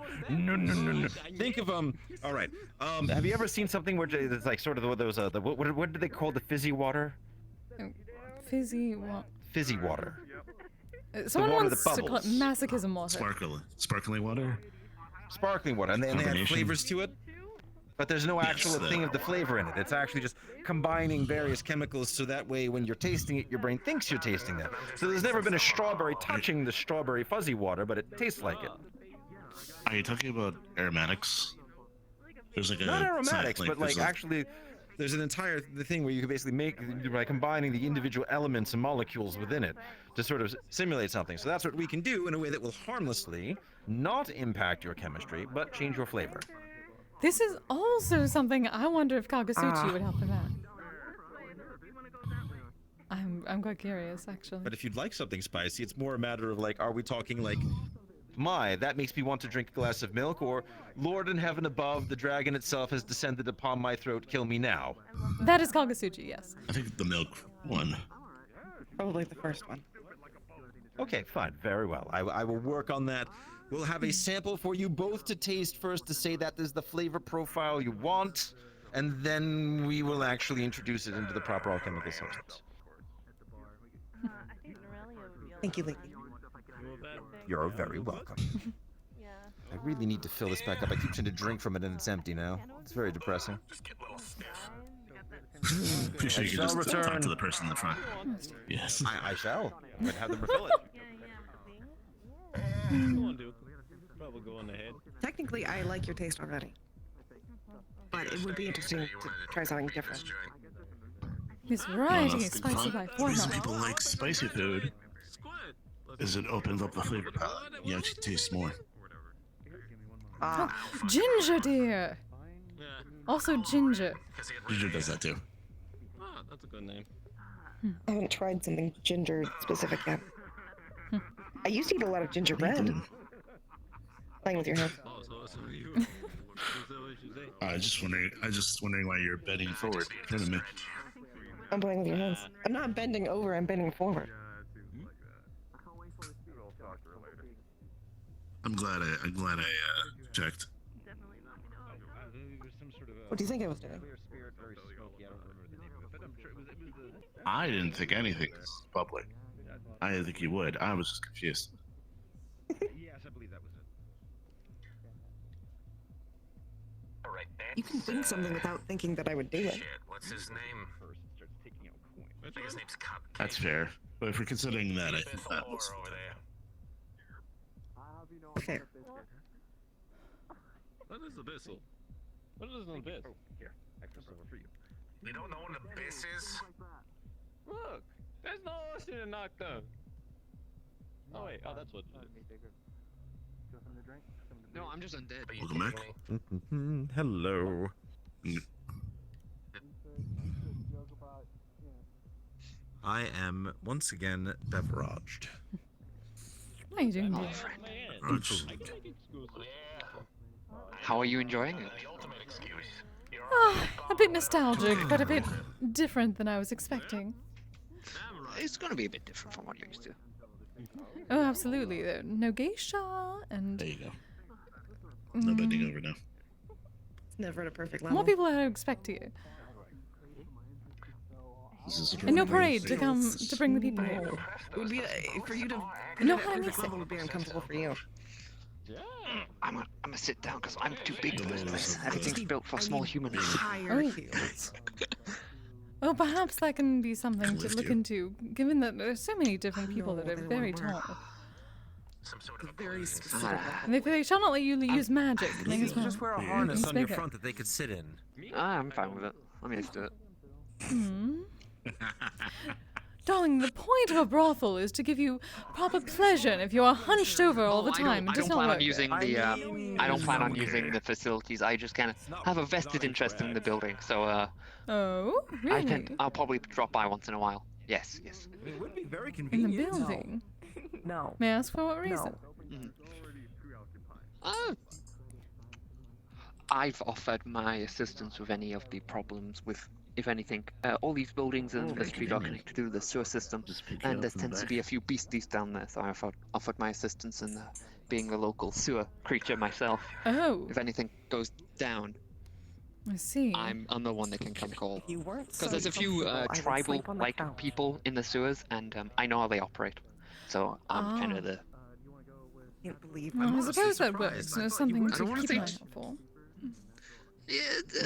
Think of all right. Have you ever seen something where it's like sort of those what do they call the fizzy water? Fizzy what? Fizzy water. Someone water wants that to call it bubbles. masochism water. Sparkling water. Sparkling water, and they add Combination. flavors to it. But there's no actual thing of the flavor in it. It's actually just combining various chemicals so that way when you're tasting it, your brain thinks you're tasting that. So there's never been a strawberry touching the strawberry fuzzy water, but it tastes like it. Are you talking about aromatics? There's like Not a aromatics, like, but there's like actually, there's an entire thing where you can basically make by combining the individual elements and molecules within it to sort of simulate something. So that's what we can do in a way that will harmlessly not impact your chemistry, but change your flavor. This is also something I wonder if Kagasuchi would help in that. I'm quite curious, actually. But if you'd like something spicy, it's more a matter of like, are we talking like, that makes me want to drink a glass of milk, or Lord in heaven above, the dragon itself has descended upon my throat, kill me now. That is Kagasuchi, yes. I think the milk one. Probably the first one. Okay, fine, very well. I will work on that. We'll have a sample for you both to taste first to say that is the flavor profile you want, and then we will actually introduce it into the proper alchemical substance. Thank you, Leaky. You're very welcome. I really need to fill this back up. I keep trying to drink from it and it's empty now. It's very depressing. Appreciate you just talk to the person in the front. Yes. I shall. I'm gonna have them refill it. Go on, dude. Probably go on ahead. Technically, I like your taste already. But it would be interesting to try something different. This variety is spicy by The reason format. people like spicy food is it opens up the flavor palette. You actually taste more. Oh, ginger deer. Also ginger. Ginger does that too. Ah, that's a good name. I haven't tried something ginger specific yet. I used to eat a lot of gingerbread. Playing with your hands. Oh, so you. Is that what you say? I just wondering why you're bending forward. Wait a minute. I'm playing with your hands. I'm not bending over, I'm bending forward. I'm glad I checked. What do you think I was doing? I didn't think anything was bubbly. I didn't think you would. I was just confused. Yes, I believe that was it. You can think something without thinking that I would do it. What's his name? I think his name's Cup. That's fair. But if we're considering that, I think that was Over there. Fair. That is Abyssal. What is an abyss? Here, extra silver for you. You don't know what an abyss is? Look, there's no ocean in Nocturne. Oh wait, that's what it is. No, I'm just undead. Welcome back. Hello. I am once again beveraged. How are you doing, dear? How are you enjoying it? A bit nostalgic, but a bit different than I was expecting. It's gonna be a bit different from what you're used to. Oh, absolutely. No geisha and... There you go. No bending over now. It's never at a perfect level. More people than I expect here. And no parade to come to bring the people here. It would be for you to. No, at a perfect level would be uncomfortable for you. I'm gonna sit down because I'm too big for this place. Everything's built for small humans. Higher heels. Oh, perhaps that can be something to look into, given that there's so many different people that are very tall. Very specific. And they shall not let you use magic. You could just wear a harness on your front that they could sit in. I'm fine with it. I'm used to it. Darling, the point of a brothel is to give you proper pleasure, and if you are hunched over all the time, it does not work. I don't plan on using the facilities. I just kind of have a vested interest in the building, so Oh, really? I'll probably drop by once in a while. Yes. It would be very In convenient. the building? No. May I ask for what reason? I've offered my assistance with any of the problems with, if anything, all these buildings in the street are connected to the sewer system, and there tends to be a few beasties down there, so I offered my assistance in being a local sewer creature myself. Oh. If anything goes down, I see. I'm the one they can come call. You weren't. Because there's a few tribal-like people in the sewers, and I know how they operate. So I'm kind of the... Can't believe Well, I suppose that works. There's something to keep an eye out for. Yeah,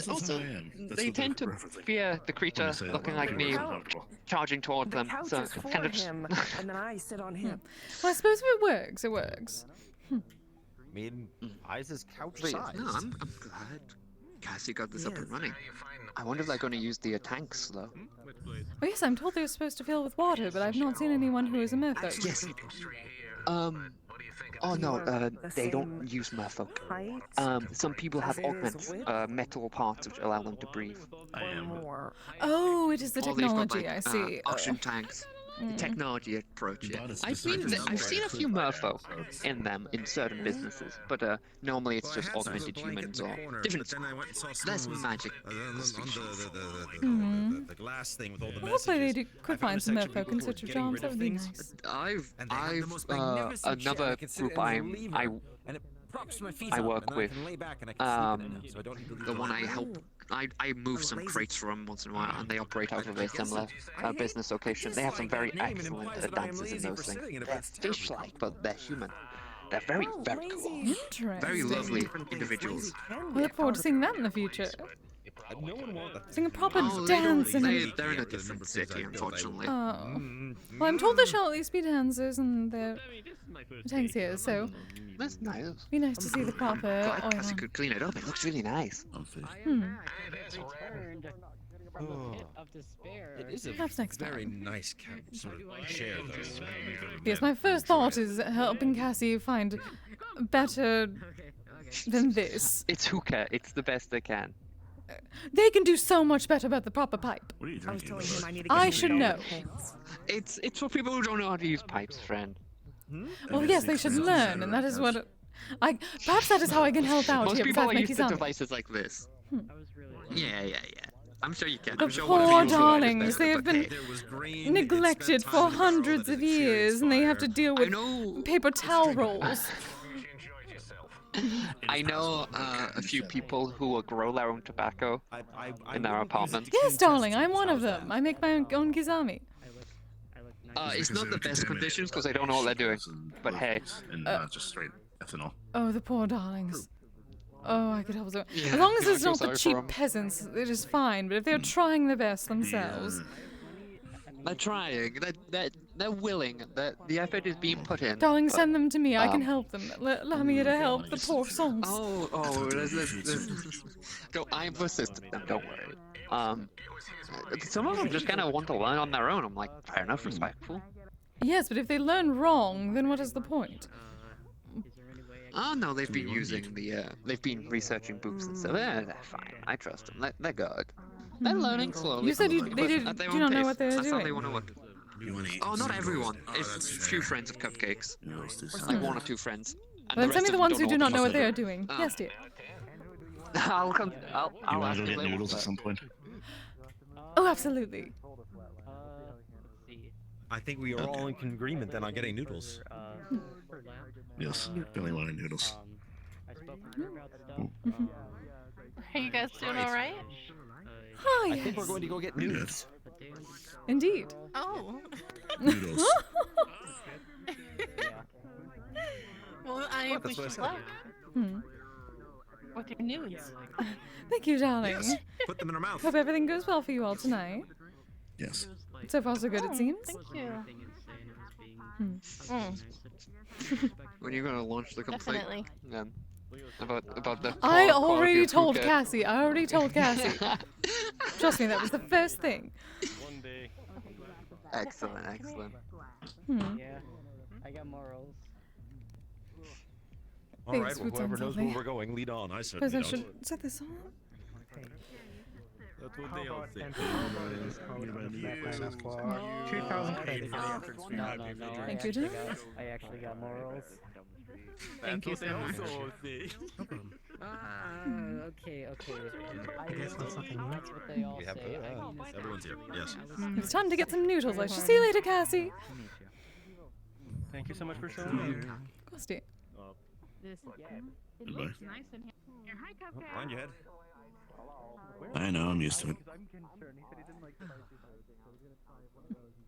also, they tend to fear the creature looking like me charging toward them. So kind of him, and then I sit on him. Well, I suppose if it works, it works. I mean, Eyes is couch size. No, I'm glad Cassie got this up and running. I wonder if they're going to use the tanks, though. Oh, yes, I'm told they're supposed to fill with water, but I've not seen anyone who is a merfolk. Yes. Oh no, they don't use merfolk. Some people have augments, metal parts which allow them to breathe. Oh, it is the Or they've got, technology, I see. Oxygen tanks. The technology approach, yeah. I've seen a few merfolk in them in certain businesses, but normally it's just augmented humans or different. Less magic. The glass thing with all the messages. Hopefully they could find some merfolk in search of jobs. That would be nice. I've another group I work with, the one I help, I move some crates for them once in a while, and they operate out of a similar business location. They have some very excellent dances in those things. They're fish-like, but they're human. They're very, very cool. Interesting. Very lovely individuals. I look forward to seeing that in the future. Sing a proper dance in They're in a different city, unfortunately. Oh. Well, I'm told there shall at least be dancers and the tanks here, so... That's nice. Be nice to see the proper Glad oil. Cassie could clean it up. It looks really nice. It is a Perhaps next very nice sort of chair, though. Yes, my first thought is helping Cassie find better than this. It's hookah. It's the best they can. They can do so much better about the proper pipe. What are you drinking? I should know. It's for people who don't know how to use pipes, friend. Well, yes, they should learn, and that is what perhaps that is how I can help out Most here. people besides are used to Mikizami. devices like this. Yeah. I'm sure you can. The I'm sure one of poor you will learn darlings, this they better, have but been hey. neglected for hundreds of years, and they have to deal with paper towel rolls. I know a few people who will grow their own tobacco in their apartments. Yes, darling, I'm one of them. I make my own Kizami. It's not the best conditions because I don't know what they're doing. But hey. And not just straight ethanol. Oh, the poor darlings. Oh, I could help them. Yeah, as long as I it's feel not the sorry for cheap 'em. peasants, it is fine. But if they're trying their best themselves, They're trying. They're willing. The effort is being put in. Darling, but, send them to me. I can help them. Allow me to help the poor souls. I've assisted them. Don't worry. Some of them just kind of want to learn on their own. I'm like, fair enough, respectful. Yes, but if they learn wrong, then what is the point? Oh no, they've been using they've been researching books and stuff. They're fine. I trust them. They're good. They're learning slowly. You said they do not know what they're That's doing. how they want to look. Oh, not everyone. It's a few friends of Cupcakes. Like 1 or 2 friends. Then tell me the ones who do not know what they are doing. Yes, dear. I'll come. I'll want ask to if go they get want noodles at that. some point? Oh, absolutely. I think we are all in agreement then on getting noodles. Yes, definitely wanted noodles. Are you guys doing all right? Oh, I yes. think we're going to go get noodles. Indeed. Oh. Noodles. Well, I wish you luck with your nudes. Thank you, darling. Yes, put them in our mouth. Hope everything goes well for you all tonight. Yes. So far, so good, it seems. Thank you. When are you gonna launch the complaint? Definitely. Then about the. I quality already of told Phuket. Cassie. I already told Cassie. Trust me, that was the first thing. Excellent, excellent. Yeah, I got morals. All right, Thanks, well, food whoever sounds knows lovely. where we're going, lead on. I Suppose certainly I don't. should set this on. That's what they all think. 2,000 credits. No, Thank you, Jim. I actually got morals. Thank you so much. Okay. guess that's something new. That's what they all We have say. everyone's here. Yes. It's time to get some noodles. I shall see you later, Cassie. Thank you so much for showing up. Of course, dear. Goodbye. Mind your head. I know, I'm used to it.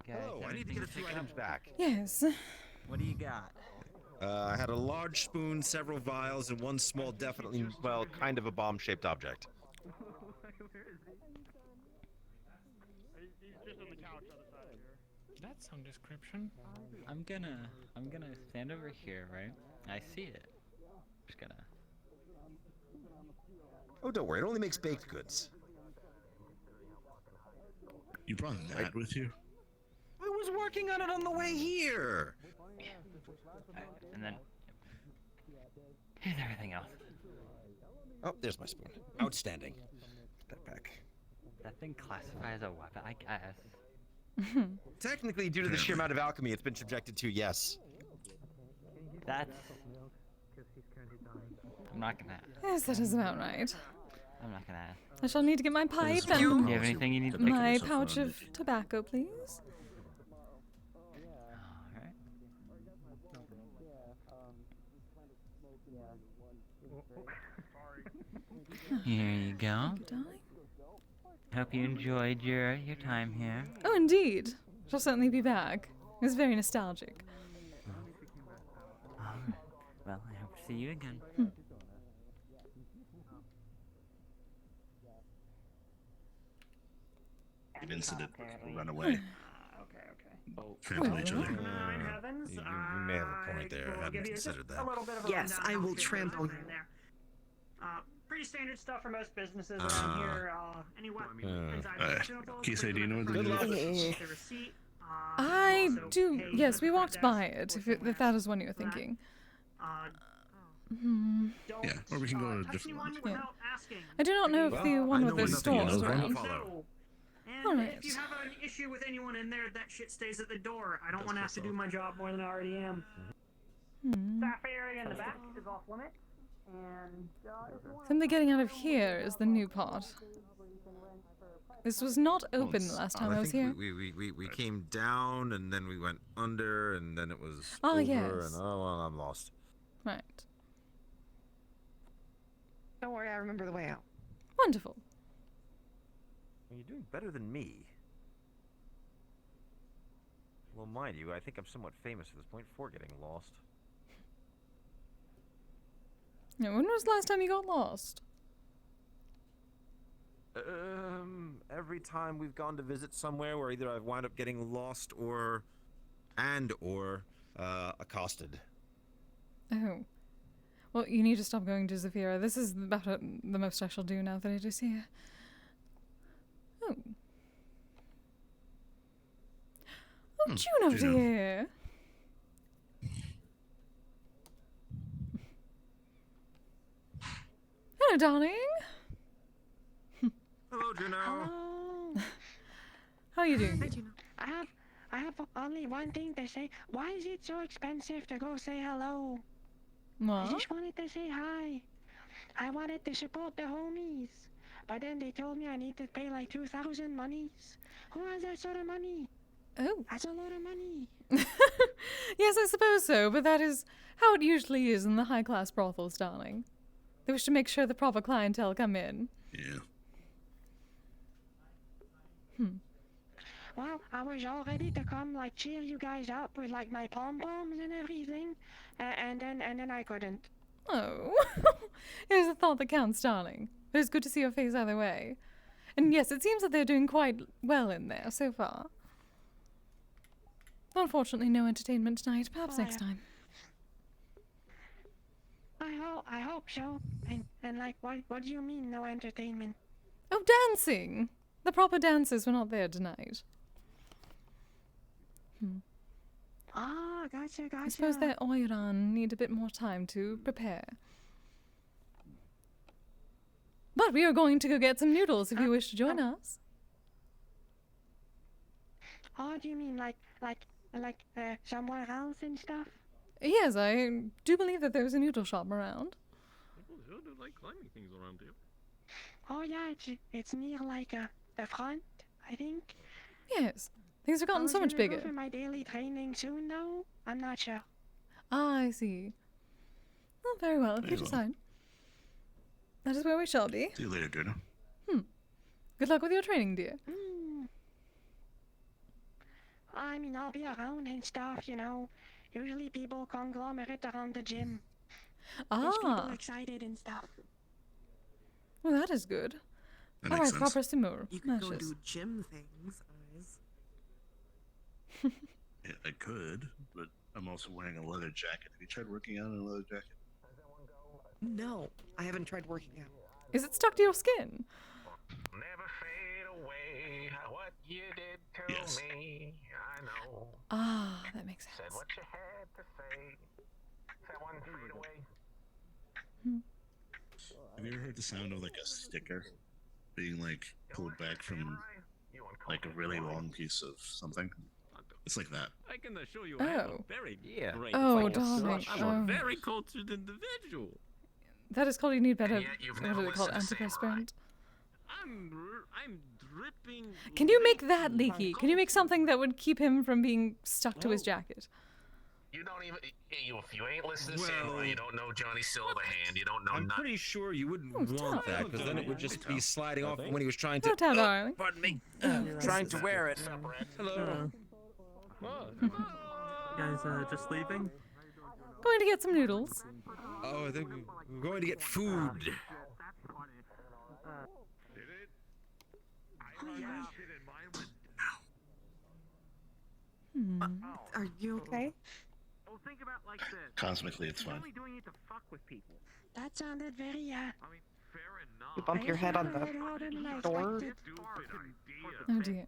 Oh, I need to get a few items back. Yes. What do you got? I had a large spoon, several vials, and one small, definitely, well, kind of a bomb-shaped object. That's some description. I'm gonna stand over here, right? I see it. Just gonna. Oh, don't worry, it only makes baked goods. You brought that with you? I was working on it on the way here. And then here's everything else. Oh, there's my spoon. Outstanding. Put that back. That thing classified as a weapon, I guess. Technically, due to the sheer amount of alchemy it's been subjected to, yes. That's. I'm not gonna. Yes, that is about right. I'm not gonna. I shall need to get my pipe Do you and have anything you need to my pouch of tobacco, please. Alright. Here you go. Thank you, darling. Hope you enjoyed your time here. Oh, indeed. Shall certainly be back. It's very nostalgic. Well, I hope to see you again. Incident. Run away. Trample each other. You may have a point there. I hadn't considered that. Yes, I will trample you. Pretty standard stuff for most businesses around here. Anyway, Kise, do you know where the the receipt. I do. Yes, we walked by it, if that is one you're thinking. Yeah, or we can go to a different one. Yeah. I do not know if the one with the stores is around. And Alright. if you have an issue with anyone in there, that shit stays at the door. I don't want to have to do my job more than I already am. Staff area in the back is off limit. And Simply getting out of here is the new part. This was not open the last time I was here. We came down and then we went under and then it was Ah, over yes. and oh well, I'm lost. Right. Don't worry, I remember the way out. Wonderful. Well, you're doing better than me. Well, mind you, I think I'm somewhat famous at this point for getting lost. Yeah, when was the last time you got lost? Every time we've gone to visit somewhere where either I've wound up getting lost or accosted. Oh. Well, you need to stop going to Zafira. This is about the most I shall do now that it is here. Oh. Oh, Juno dear. Hello, darling. Hello, Juno. Hello. How are you doing? Hi, Juno. I have only one thing to say. Why is it so expensive to go say hello? What? I just wanted to say hi. I wanted to support the homies. But then they told me I need to pay like 2,000 monies. Who has that sort of money? Oh. That's a lot of money. Yes, I suppose so, but that is how it usually is in the high-class brothels, darling. They wish to make sure the proper clientele come in. Yeah. Well, I was all ready to come like cheer you guys up with like my pom-poms and everything, and then I couldn't. Oh. Here's a thought that counts, darling. But it's good to see your face either way. And yes, it seems that they're doing quite well in there so far. Unfortunately, no entertainment tonight. Perhaps next time. I hope so. And like, what do you mean, no entertainment? Oh, dancing! The proper dancers were not there tonight. Ah, gotcha. I suppose their Oiran need a bit more time to prepare. But we are going to go get some noodles if you wish to join us. Oh, do you mean like somewhere else and stuff? Yes, I do believe that there's a noodle shop around. People sure do like climbing things around here. Oh yeah, it's near like the front, I think. Yes, things have gotten so much bigger. I was gonna go for my daily training soon, though. I'm not sure. Ah, I see. Well, very well, if you decide. That is where we shall be. See you later, Juno. Good luck with your training, dear. I mean, I'll be around and stuff, you know. Usually people conglomerate around the gym. Gets people excited and stuff. Well, that is good. That Alright, makes sense. proper Simur. You could go do gym things, Eyes. Yeah, I could, but I'm also wearing a leather jacket. Have you tried working out in a leather jacket? No, I haven't tried working out. Is it stuck to your skin? Never fade away. What you did to me, I know. Ah, that makes sense. Said what you had to say. Said one fade away. Have you ever heard the sound of like a sticker being like pulled back from like a really long piece of something? It's like that. I can assure you I have a Oh. very Yeah. great Oh, focus. darling. I'm Oh. a very cultured individual. That is called you need better. And yet you've What never are they called? listened to Antiperspirant? I'm dripping. Can you make that leaky? Can you make something that would keep him from being stuck to his jacket? You don't even. If you ain't listening to Samurai, you don't know Johnny Silverhand. You don't know I'm nothing. pretty sure you wouldn't want that, because then it would just be sliding off when he was trying to. Go down, darling. Pardon me. Trying to wear it. Hello. Guys, just leaving? Going to get some noodles. Oh, I think we're going to get food. Are you okay? Well, think about like this. Cosmically, it's fine. Only doing it to fuck with people. That sounded very, I mean, fair enough. You bump your head on the door. Oh dear.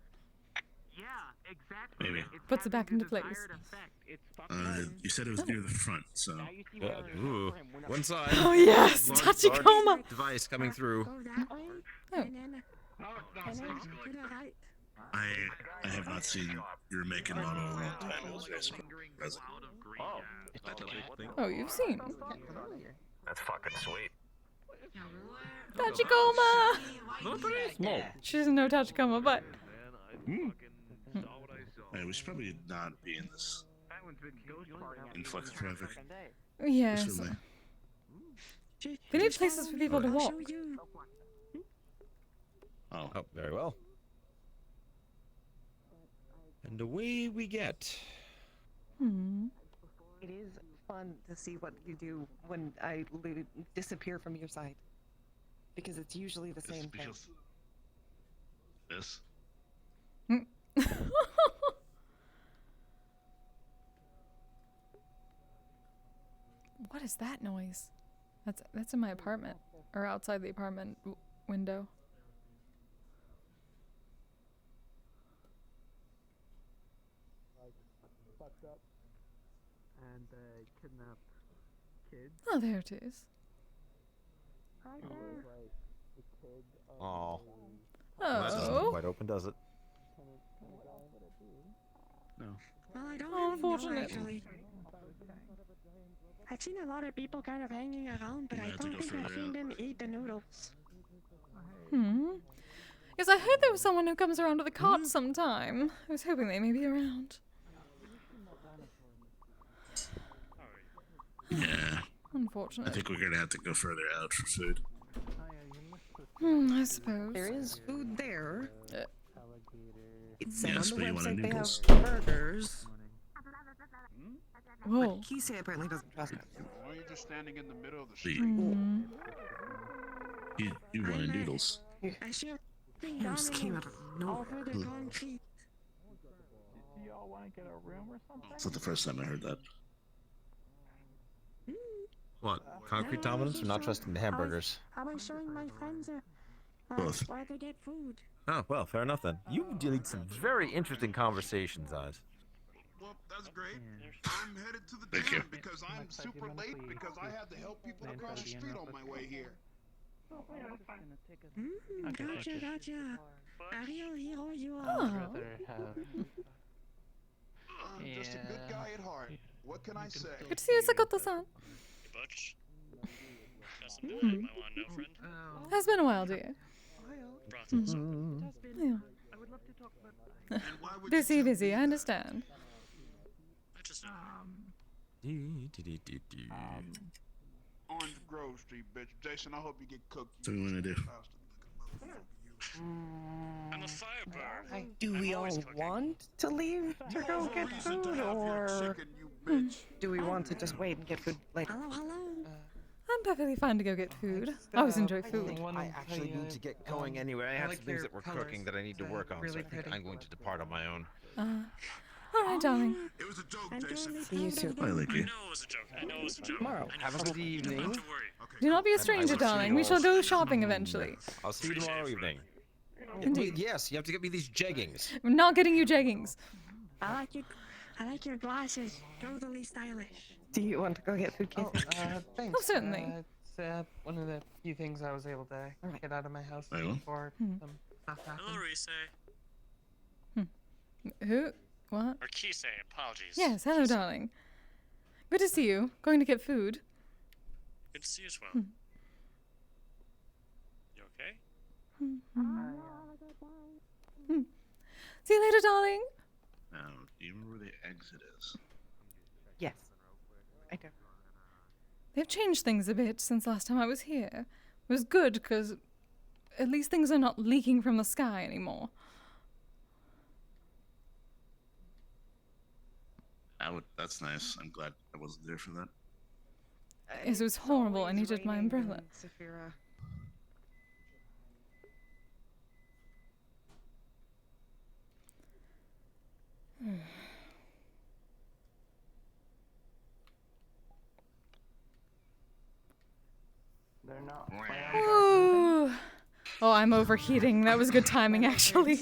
Yeah, exactly. Maybe. Puts it back into place. You said it was near the front, so. Ooh. One side. Oh yes, Large Tachikoma. device coming through. Go that way, Oh. and then to the right. I have not seen your make and model in a long time. It was very surprising. Oh, that's a big thing. Oh, you've seen. That's fucking sweet. Tachikoma! Not very small. She doesn't know Tachikoma, but... Hey, we should probably not be in this influx traffic. Yes. Just for me. They need places for people to walk. Oh, very well. And away we get. It is fun to see what you do when I disappear from your side. Because it's usually the same thing. Yes. What is that noise? That's in my apartment, or outside the apartment window. And kidnapped kids. Oh, there it is. Oh. Oh. That doesn't quite open, does it? No. Well, I don't Oh, really know, unfortunate. actually. I've seen a lot of people kind of hanging around, but I don't think I've seen them eat the noodles. Because I heard there was someone who comes around with a cart sometime. I was hoping they may be around. Yeah. Unfortunate. I think we're gonna have to go further out for food. I suppose. There is food there. It said Yes, on but the you want website they noodles? have burgers. Whoa. But Kise apparently doesn't trust us. Why are you just standing in the middle of the See, street? you wanted noodles. I sure think You just came out of nowhere. over the concrete. Do y'all want to get a room or something? It's not the first time I heard that. What? Concrete dominance or not trusting the hamburgers? I was showing my friends Both. where to get food. Oh, well, fair enough then. You lead some very interesting conversations, Oz. Well, that's great. I'm headed to the gym because I'm super late because I had to help people across the street on my way here. Gotcha. A real hero you Oh. are. I'm just a good guy at heart. What can I say? Good to see you, Sakoto-san. Butch? Got something that you might want to know, friend? Has been a while, dear. Yeah. Busy, I understand. I just Orange Grove Street, bitch. Jason, I hope you get cooked. What do we want to do? I'm a firebird. Do we all want to leave to go get food, or do we want to just wait and get food later? I'm perfectly fine to go get food. I always enjoy food. I actually need to get going anyway. I have some things that we're cooking that I need to work on, so I think I'm going to depart on my own. Alright, darling. It was a joke, Jason. See you soon. I like you. I know it was a joke. Tomorrow. Have a good evening. Do not be a stranger, darling. We shall go shopping eventually. I'll see you tomorrow evening. Indeed. Yes, you have to get me these jeggings. I'm not getting you jeggings. I like your glasses. Totally stylish. Do you want to go get food, Kise? Thanks. Oh, certainly. It's one of the few things I was able to get out of my house I will. before some stuff happened. Hello, Rise. Who? What? Or Kise, apologies. Yes, hello, darling. Good to see you. Going to get food. Good to see you as well. You okay? See you later, darling. Now, do you remember where the exit is? Yes, I do. They've changed things a bit since last time I was here. It was good, because at least things are not leaking from the sky anymore. That's nice. I'm glad I wasn't there for that. Yes, it was horrible. I needed my umbrella. Saphira. They're not. Ooh. Oh, I'm overheating. That was good timing, actually.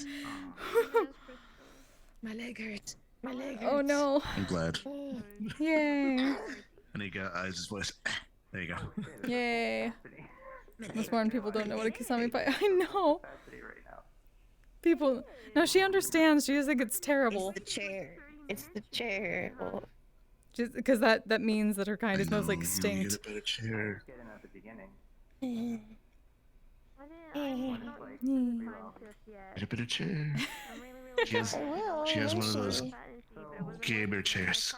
My leg hurts. My leg hurts. Oh no. I'm glad. Yay. And he got Eyes' voice. There you go. Yay. Most modern people don't know what a kisame pie. I know. People. No, she understands. She just think it's terrible. It's the chair. It's the chair. Oh. Just because that means that her kind is most like You extinct. get a better chair. Get a better chair. She has one of those gamer chairs.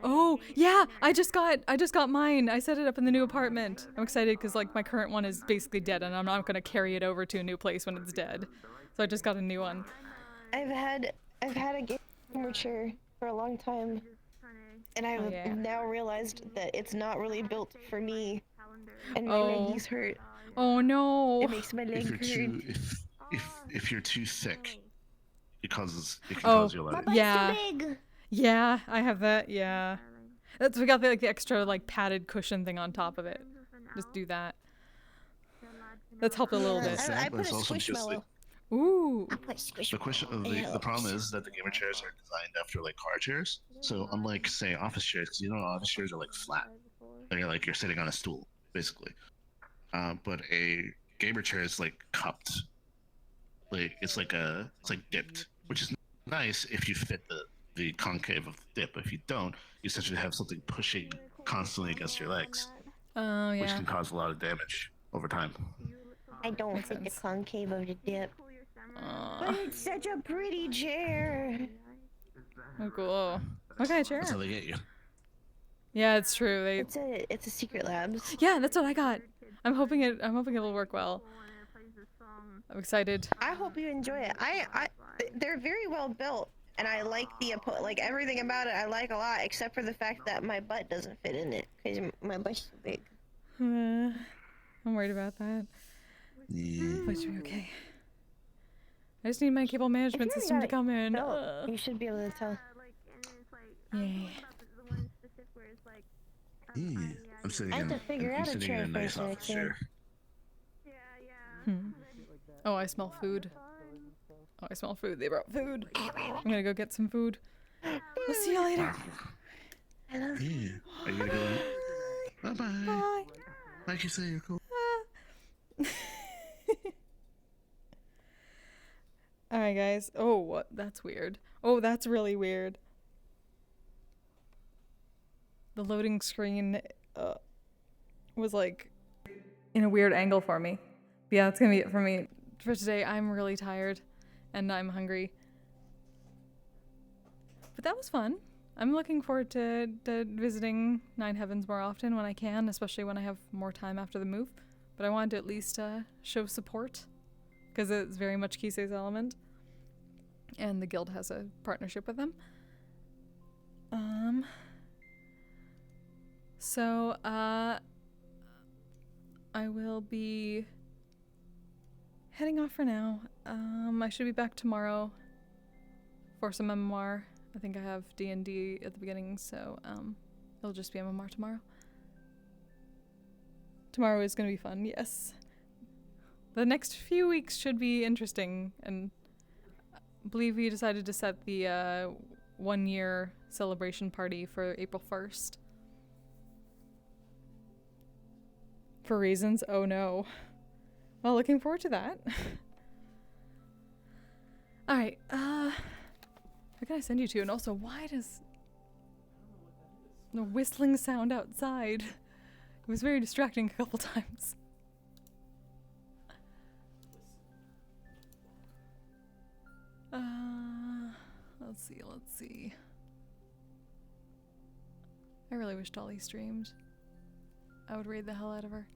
Oh yeah, I just got mine. I set it up in the new apartment. I'm excited because like my current one is basically dead, and I'm not gonna carry it over to a new place when it's dead. So I just got a new one. I've had a gamer chair for a long time, and I've now realized that it's not really built for me, and my leggies hurt. Oh no. It makes my leg hurt. if you're too thick, it can cause you a lot of yeah. Yeah, I have that. Yeah. That's we got the, like, the extra like padded cushion thing on top of it. Just do that. That's helped a little bit. I put a squishmallow. Ooh. The problem is that the gamer chairs are designed after like car chairs. So unlike say office chairs, because you know office chairs are like flat. They're like you're sitting on a stool basically. But a gamer chair is like cupped. Like it's like dipped, which is nice if you fit the concave of the dip. If you don't, you essentially have something pushing constantly against your legs. Oh yeah. Which can cause a lot of damage over time. I don't fit the concave of the dip. But it's such a pretty chair. Oh cool. What kind of chair? That's how they get you. Yeah, it's true. It's a Secret Labs. Yeah, that's what I got. I'm hoping it'll work well. I'm excited. I hope you enjoy it. They're very well built, and I like like everything about it. I like a lot, except for the fact that my butt doesn't fit in it because my butt's so big. I'm worried about that. Yeah. But it should be okay. I just need my cable management system to come in. You should be able to tell. Yay. I'm sitting I have to figure out a chair in a nice for office chair. Oh, I smell food. Oh, I smell food. They brought food. I'm gonna go get some food. We'll see you later. I love you. Are you gonna go? Bye-bye. Bye. Like you say, you're cool. Alright, guys. Oh, what? That's weird. Oh, that's really weird. The loading screen was like in a weird angle for me. But yeah, that's gonna be it for me for today. I'm really tired and I'm hungry. But that was fun. I'm looking forward to visiting Nine Heavens more often when I can, especially when I have more time after the move. But I wanted to at least show support because it's very much Kise's element. And the guild has a partnership with them. So, I will be heading off for now. I should be back tomorrow for some MMR. I think I have D&D at the beginning, so, it'll just be MMR tomorrow. Tomorrow is gonna be fun, yes. The next few weeks should be interesting, and I believe we decided to set the, 1-year celebration party for April 1st. For reasons, oh no. Well, looking forward to that. Alright, who can I send you to? And also, why does the whistling sound outside? It was very distracting a couple times. Let's see. I really wish Dolly streamed. I would raid the hell out of her.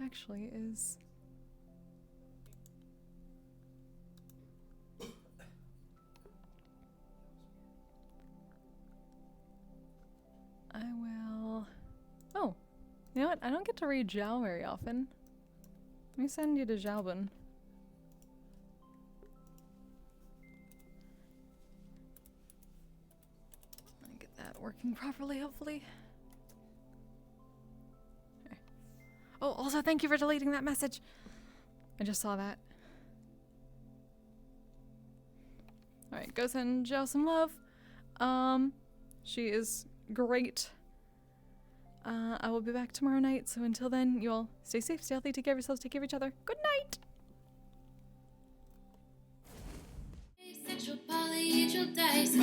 Actually is... I will... Oh, you know what? I don't get to read Zhao very often. Let me send you to Zhaobun. Let me get that working properly, hopefully. Okay. Oh, also thank you for deleting that message. I just saw that. Alright, go send Zhao some love. She is great. I will be back tomorrow night, so until then, you all stay safe, stay healthy, take care of yourselves, take care of each other. Good night! Asexual, polyhedral dice.